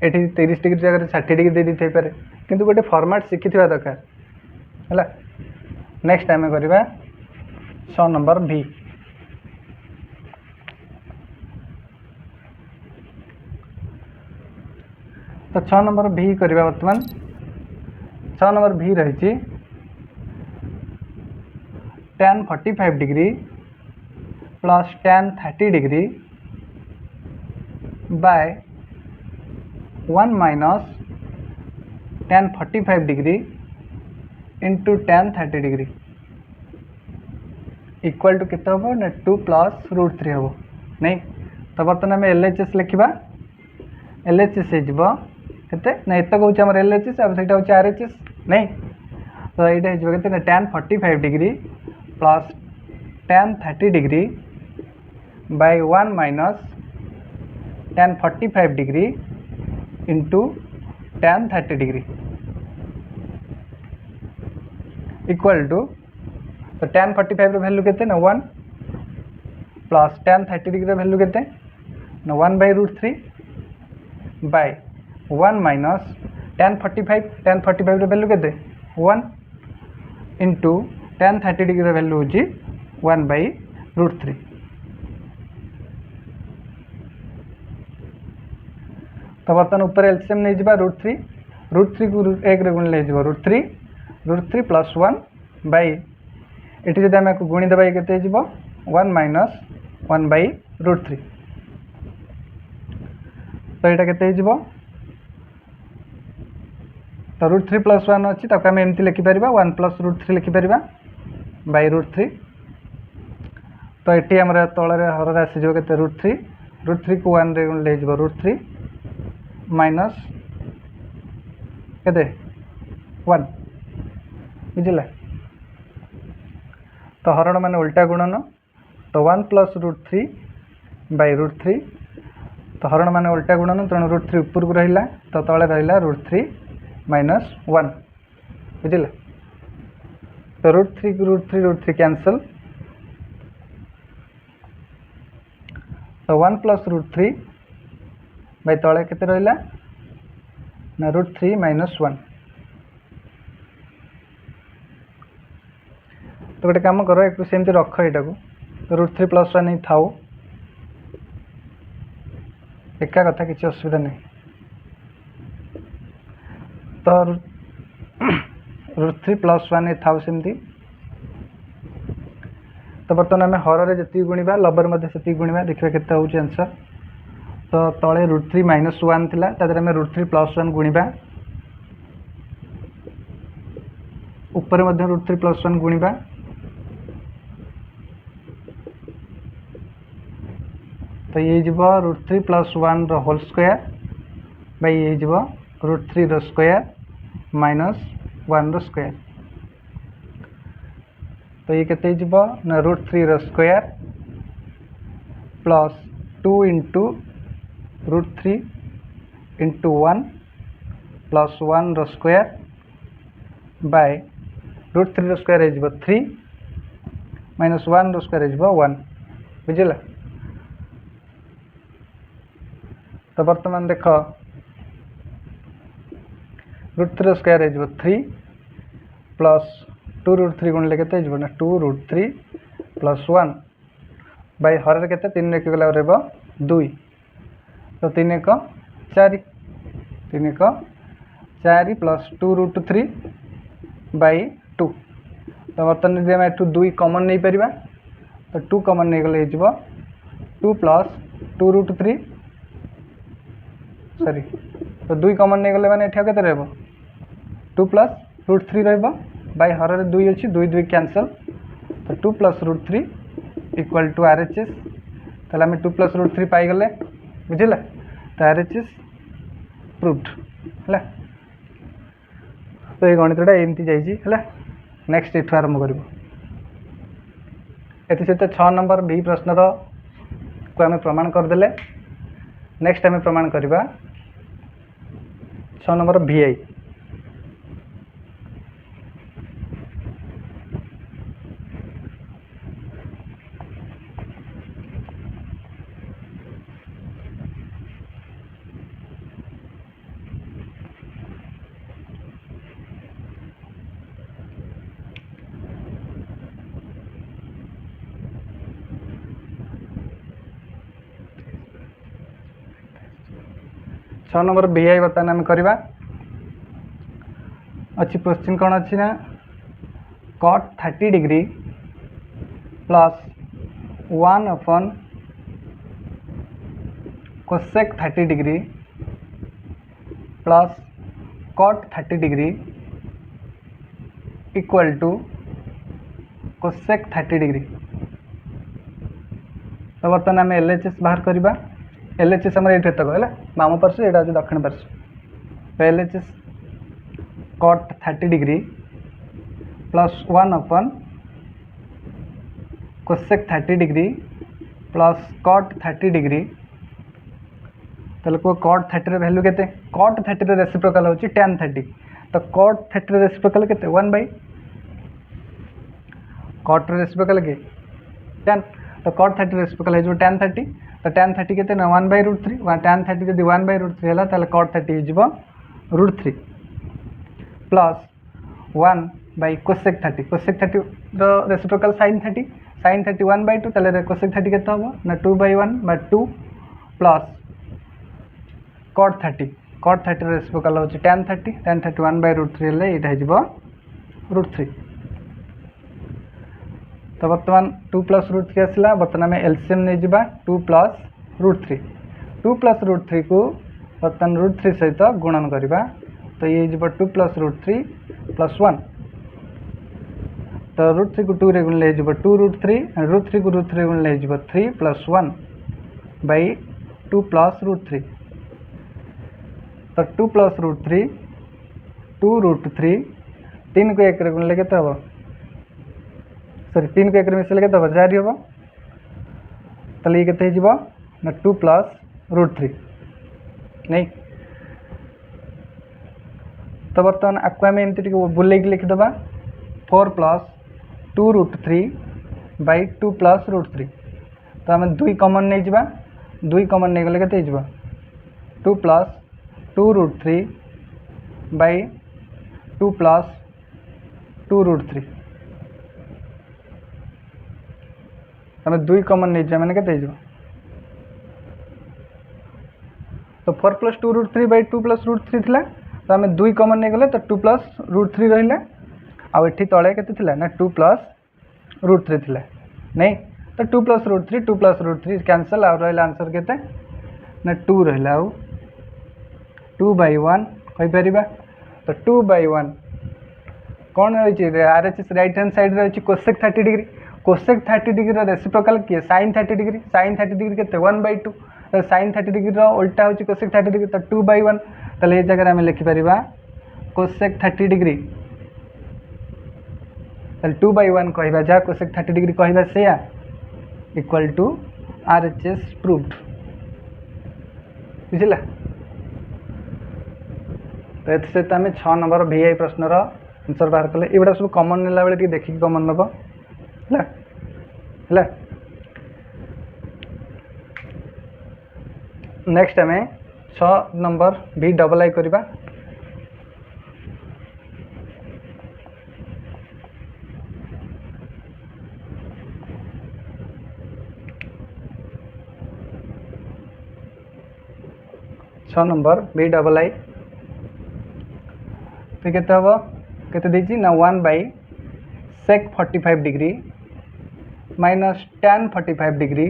एठी 30 डिग्री जगह 60 डिग्री दे दे पारे किंतु गोटे फॉर्मेट शिखि दरकार है नेक्स्ट आम करवा 6 नंबर बी तो 6 नंबर भी करवा बर्तमान 6 नंबर भी रही tan 45 degree plus tan 30 degree by 1 minus tan 45 degree into tan 30 degree equal to कितना हम ना 2 + √3 हम नहीं तो बर्तमान आम LHS लिखा LHS हो केते ना एत कहूँ आम LHS अब से RHS नहीं तो यहाँ हो के tan 45 degree plus tan 30 degree by 1 minus tan 45 degree into tan 30 degree equal to तो tan 45 वैल्यू के 1 प्लस tan 30 डिग्री वैल्यू के 1/√3 बाय 1 माइनस tan 45 वैल्यू के 1 इंटू tan 30 डिग्री वैल्यू हो 1/√3 तो बर्तमान ऊपर एलसीएम नहीं जा √3 को 1 गुणिले √3 प्लस 1 बाई ये जब आम गुणीदेवा के 1 माइनस 1 बाई √3 तो यहाँ के तो √3 प्लस 1 अच्छी आम एमती लिखिपर 1 प्लस √3 लिखिपर बाई √3 तो ये आम तल हर आसीज के √3 को 1 रे गुणिले √3 माइनस के 1 बुझे तो हरण मान उल्टा गुणन तो 1 प्लस √3 बाई √3 तो हरण मान उल्टा गुणन तेणु √3 ऊपर को रहा तो तले रहा √3 माइनस 1 बुझे तो √3 कैंसल तो 1 प्लस √3 बाई तले के रहा ना √3 माइनस 1 तो गोटे कम कर एक सेमती रख यहाँ को √3 प्लस 1 ही थाऊ एका कथा किसी असुविधा नहीं तो √3 प्लस 1 ही थाऊ सेमती तो बर्तमान आम हर जी गुणा लबर से गुणा देखा के आंसर तो तले √3 माइनस 1 थी आम √3 प्लस 1 गुणा ऊपर √3 प्लस 1 गुणा तो ये √3 प्लस 1 होल स्क्वायर बाई ये √3 स्क्वायर माइनस 1 स्क्वायर तो ये केते ना √3 square plus 2 into √3 into 1 plus 1 square by √3 square 3 minus 1 square 1 बुझे तो बर्तमान देख √3 स्क्वायर 3 प्लस 2 √3 गुणिले के 2 √3 प्लस 1 बाई हर के 3 एक गला 2 तो 3 1 4 3 1 4 प्लस 2 √3 बाई 2 तो बर्तमान यदि आम 2 कमन नहीं पार तो 2 कमन नहीं गले 2 प्लस 2 √3 सॉरी तो 2 कमन नहीं गले मैंने के 2 प्लस √3 बाई हर 2 अच्छी 2 2 कैंसल तो 2 प्लस √3 इक्वल टू RHS ताले आम 2 प्लस √3 पाईगले बुझे तो RHS प्रूव्ड है तो ये गणितटा एमती जाइए नेक्स्ट ये आरंभ कर सहित 6 नंबर बी प्रश्न को आम प्रमाण करदे नेक्स्ट आम प्रमाण करवा 6 नंबर VI 6 नंबर VI बर्तमान आम करवा अच्छी क्वेश्चन कौन अच्छी ना cot 30 डिग्री प्लस 1 अपन cosec 30 degree plus cot 30 degree equal to cosec 30 degree. तो बर्तमान आम LHS बाहर करवा LHS आम ये तक है बाम पार्श्व यहाँ हूँ दक्षिण पार्श्व तो LHS cot 30 डिग्री प्लस 1 अपन cosec 30 degree plus cot 30 degree तो cot 30 वैल्यू के cot 30 रेसिप्रोकाल हूँ tan 30 तो cot 30 रेसिप्रोकाल के 1 बाई cot रेसिप्रोकाल के tan तो cot 30 रेसिप्रोकाल हो tan 30 तो tan 30 के 1 बाई √3 tan 30 जब 1 बाई √3 है तो cot 30 हो √3 plus 1 by cosec 30 reciprocal sin 30 1 by 2 cosec 30 के हम ना 2 बाई 1 2 प्लस cot 30 रेसिप्रोकाल होची tan 30 1/√3 हेले एटा हेजिबो √3। तो बर्तमान 2 + √3 आसला। बर्तमान आम एलसीएम नहीं जिबा 2 + √3 2 + √3 को बर्तमान √3 सहित गुणन करबा। तो ये जिबो 2 + √3 + 1। तो √3 को 2 रे गुणले जिबो 2√3 √3 को √3 गुणले जिबो 3 + 1 / 2 + √3। तो 2 + √3 2√3 3 को 1 रे गुणले केते हबो सॉरी 3 को 1 रे मिसले केते हबो 4 हबो। तले ये केते हिजिबो ना 2 + √3 नहीं। तो बर्तमान आपको आम एमती बुले लिखिदबा 4 + 2√3 / 2 + √3। तो आम 2 कॉमन नहीं जिबा 2 कॉमन नहीं गले केते हिजिबो 2 + 2√3 / 2 + 2√3। आम 2 कॉमन नहीं जा मैंने केते हिजिबो। तो 4 + 2√3 / 2 + √3 थिला। तो आम 2 कॉमन नहीं गले तो 2 + √3 रहिला। आउ एठी तळे केते थिला ना 2 + √3 थिला नहीं। तो 2 + √3 2 + √3 कैंसल आउ रहिला आंसर केते ना 2 रहिला। आउ 2/1 कहि परिबा। तो 2/1 कौन रही आरएचएस राइट हैंड साइड रही cosec 30 degree. Cosec 30 degree reciprocal किए sin 30 डिग्री। sin 30 डिग्री केते 1/2। तो sin 30 डिग्री उल्टा होची कोसेक 30 डिग्री। तो 2/1 तले ये जगह में लिखि परिबा कोसेक 30 डिग्री। तले 2/1 कहबा जा कोसेक 30 डिग्री कहबा सेया इक्वल टू आरएचएस प्रूव्ड। बुझिला। तो ये सहित आम 6 नंबर VI प्रश्नर आंसर बाहर कले। एगुड़ा सब कमन नेला बेले देखिए कमन नब है। नेक्स्ट आम 6 नंबर VII करवा। नंबर VII तो केते हबो केते देछि ना 1/sec 45 degree minus tan 45 degree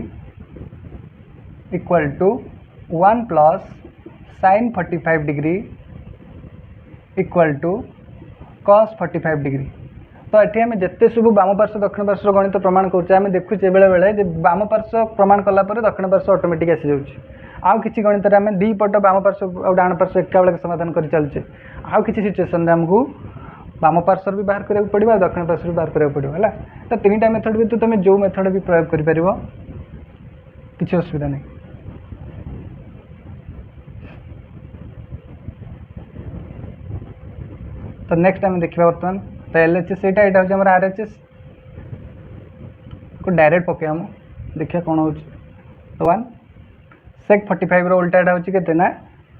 equal to 1 + sin 45 degree equal to cos 45 degree. तो ये आम जिते सब बाम पार्श्व दक्षिण पार्श्व गणित प्रमाण करें देखुचे बेले बेले बाम पार्श्व प्रमाण कलापर दक्षिण पार्श्व ऑटोमेटिक आसी जाऊँगी। आउ किसी गणित में आम दी पट बाम पार्श्व और डाण पार्श्व एका बेले समाधान कर चलचे। आउ किसी सिचुएसन आमको बाम पार्श्व भी बाहर करा पड़ो दक्षिण पार्श्व भी बाहर करा पड़ो है। तो 3टा मेथड भी तुम जो मेथड भी प्रयोग कर किसी असुविधा नहीं। तो नेक्स्ट आम देखा बर्तमान तो एलएचएस यहाँ हूँ आम आरएचएस को डायरेक्ट पके हम देखिए कौन हो। तो 1 sec 45 उल्टा हूँ के ना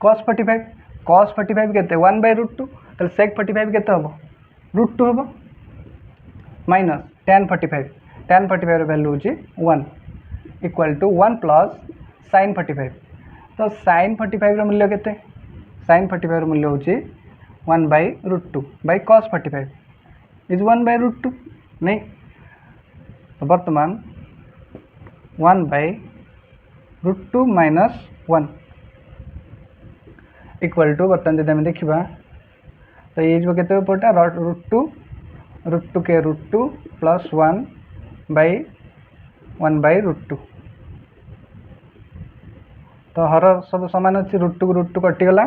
cos 45 cos 45 के 1/√2। तो sec 45 के हम √2 हम माइनस tan 45 वैल्यू हूँ 1 इक्वल टू 1 + sin 45। तो sin 45 मूल्य के sin 45 मूल्य हूँ 1/√2 cos 45 इज 1/√2 नहीं। तो बर्तमान 1/√2 - 1 इक्वल टू बर्तमान जब आम देखा तो ये के पटा √2 के √2 + 1/√2। तो हर सब सामान अच्छी √2 को √2 कटिगला।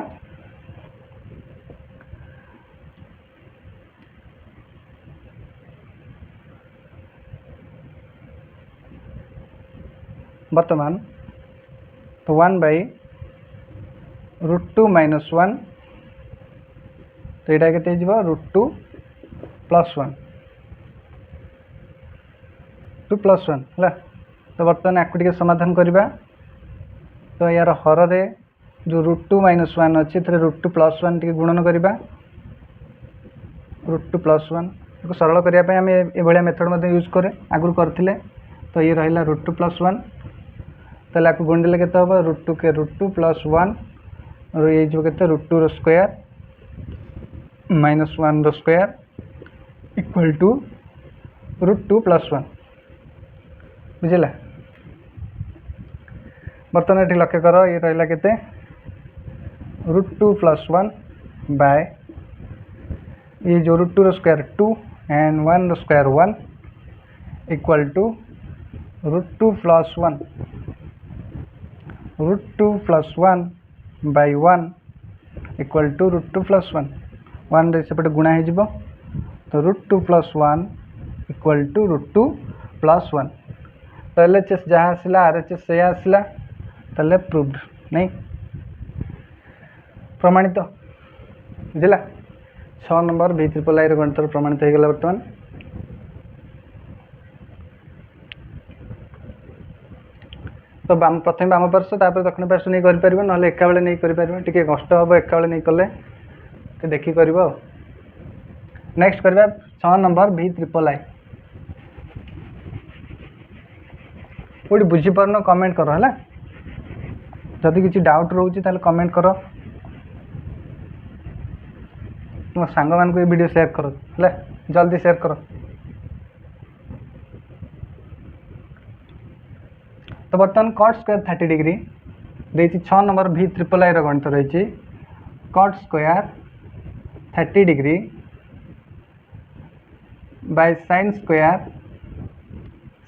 बर्तमान तो 1/√2 - 1 तो यहाँ के √2 + 1 2 + 1 है। तो बर्तमान आपको टे समाधान करवा। तो यार हर रे जो √2 - 1 अच्छी √2 + 1 टी गुणन करवा √2 + 1 को सरल करने आम ये मेथड यूज करे आगुरी करथिले। तो ये रहा √2 + 1 ताले आपको गुणिले के हम √2 के √2 + 1 और ये जो कहते √2 रो स्क्वायर -1 रो स्क्वायर इक्वल टू √2 + 1 बुझला। बर्तमान ये लक्ष्य कर ये रहा के √2 + 1 बाय ये जो √2 रो स्क्वायर 2 एंड 1 रो square 1 equal to √2 + 1 √2 + 1 by 1 equal to √2 + 1 1 रे सेपटे गुणा हो तो √2 + 1 इक्वल टू √2 + 1 तो LHS जहाँ आसला RHS से आसला ताले प्रूव्ड नहीं प्रमाणित बुझला। 6 नंबर V3 गणित प्रमाणित हो गला। बर्तमान तो प्रथम बाम पार्श्व तापर दक्षिण पार्श्व नहीं कर पार ना एका बेले नहीं कर टी कष्ट हम एका बेले नहीं कले तो देखी कर। नेक्स्ट करवा 6 नंबर V3 कोई बुझीपारन कमेंट कर है जदि किसी डाउट रोचे ताले कमेंट कर तुम सांग मान को ये वीडियो शेयर करो है जल्दी शेयर करो। तो बर्तमान कट स्क्वायर 30 डिग्री देखिए 6 नंबर V3 गणित रही cot square 30 degree by sine square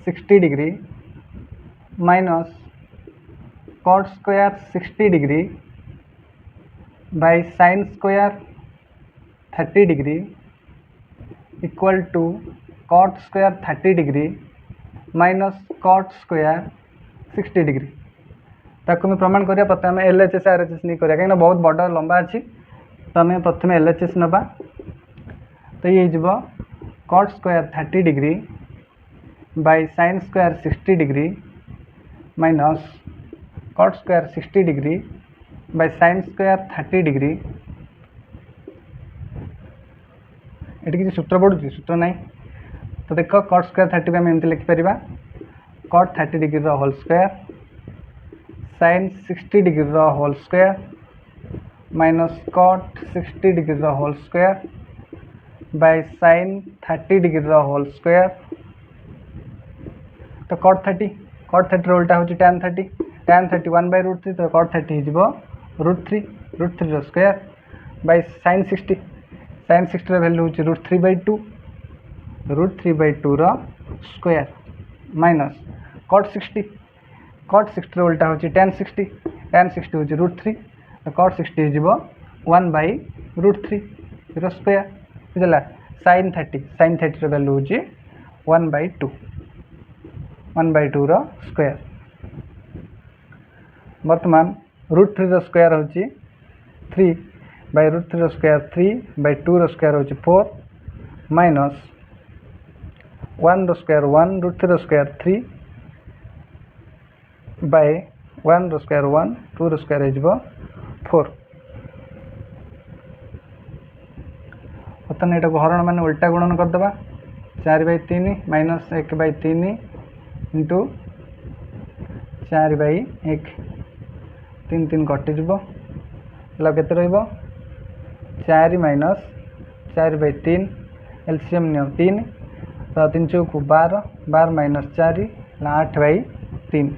60 degree minus cot square 60 degree by sine square 30 degree equal to cot square 30 degree minus cot square 60 degree ताको मैं प्रमाण करिया प्रथम LHS RHS नहीं करिया कहीं बहुत बड़ा लंबा अच्छी तो आम प्रथम LHS नबा तो ये जीव cut square 30 degree by sine square 60 degree minus cot square 60 degree by sine square 30 degree ये किसी सूत्र पड़ू सूत्र ना तो देख कट स्क्वायर 30 आम एमती लिखिपर cot 30 degree whole square sine 60 degree whole square minus cot 60 degree whole square by sine 30 degree whole square तो कट 30 उल्टा हूँ tan 30 1/√3 तो कट 30 हो √3 स्क्वायर बाय साइन 60 वैल्यू हूँ √3/2 √3/2 स्क्वायर माइनस कट 60 उल्टा हूँ tan 60 हूँ √3 तो कट 60 हो 1/√3 स्क्वायर बुझला। साइन 30 वैल्यू हूँ 1/2 स्क्वायर। बर्तमान √3 स्क्वायर हूँ 3/√3 स्क्वायर 3/2 स्क्वायर हूँ 4 minus 1 square 1 √3 square 3 by 1 square 1 2 square हो 4। बर्तमान यहाँ को हरण मान उल्टा गुणन करदे 4/3 माइनस 1/3 इंटू 4/1 3 कटिज के रहा 4 माइनस 4/3 एलसीएम नियो 3 तो 3 चौक 12 माइनस 4 8/3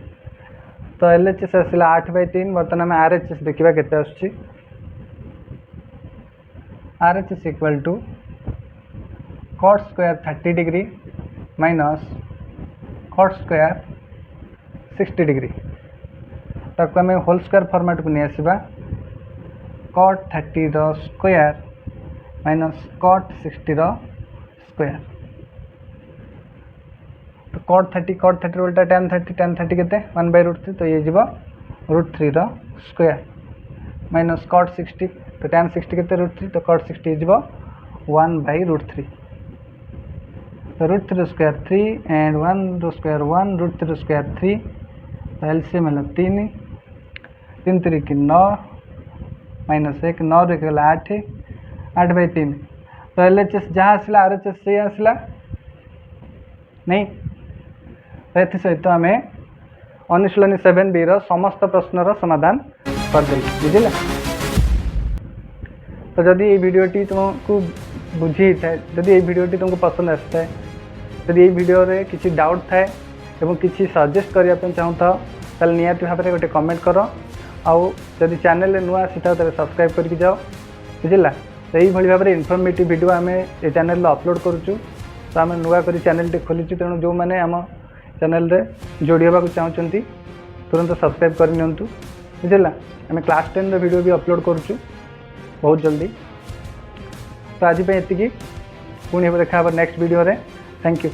तो LHS आसला 8/3। बर्तमान आम RHS देखा के RHS equal to cot square 30 degree minus cot square 60 degree ताको आम होल स्क्वायर फॉर्मेट को नहीं आसवा cot 30 square minus cot 60 square तो कट 30 उल्टा tan 30 के 1/√3 तो ये जीव √3 स्क्वायर माइनस कट 60 तो tan 60 के √3 तो कट 60 जीव 1/√3 तो √3 स्क्वायर 3 एंड 1 स्क्वायर 1 √3 स्क्वायर 3 तो एलसीएम है 3 3 9 माइनस 1 9 गला 8/3 तो LHS जहाँ आसला RHS से आसला नहीं तो ये सहित आम अनुशीलनी 7B समस्त प्रश्नर समाधान करदे बुझे। तो जदि ये भिडटी तुमको बुझी थाए, जदि ये भिडटी तुमको पसंद आसी थाए, जदि ये भिडियो रे किसी डाउट थाए एवं किसी सजेस्ट करने चाहूँ ताल निहाती भाव में गोटे कमेंट कर, आउ जदि चैनल नुआ आसी था तो सब्सक्राइब करके जाओ, बुझला। तो यही भाव में इनफॉर्मेटिव वीडियो आम ये चैनल अपलोड करुचु। तो आम नुआ कर चैनल खोलीचु, तेणु जो मैंने आम चैनल रे जोड़ी होगा चाहते तुरंत सब्सक्राइब करनी, बुझला। आम क्लास 10 वीडियो भी अपलोड करुचु बहुत जल्दी। तो आज ये पुणी देखा नेक्स्ट वीडियो रे। Thank you.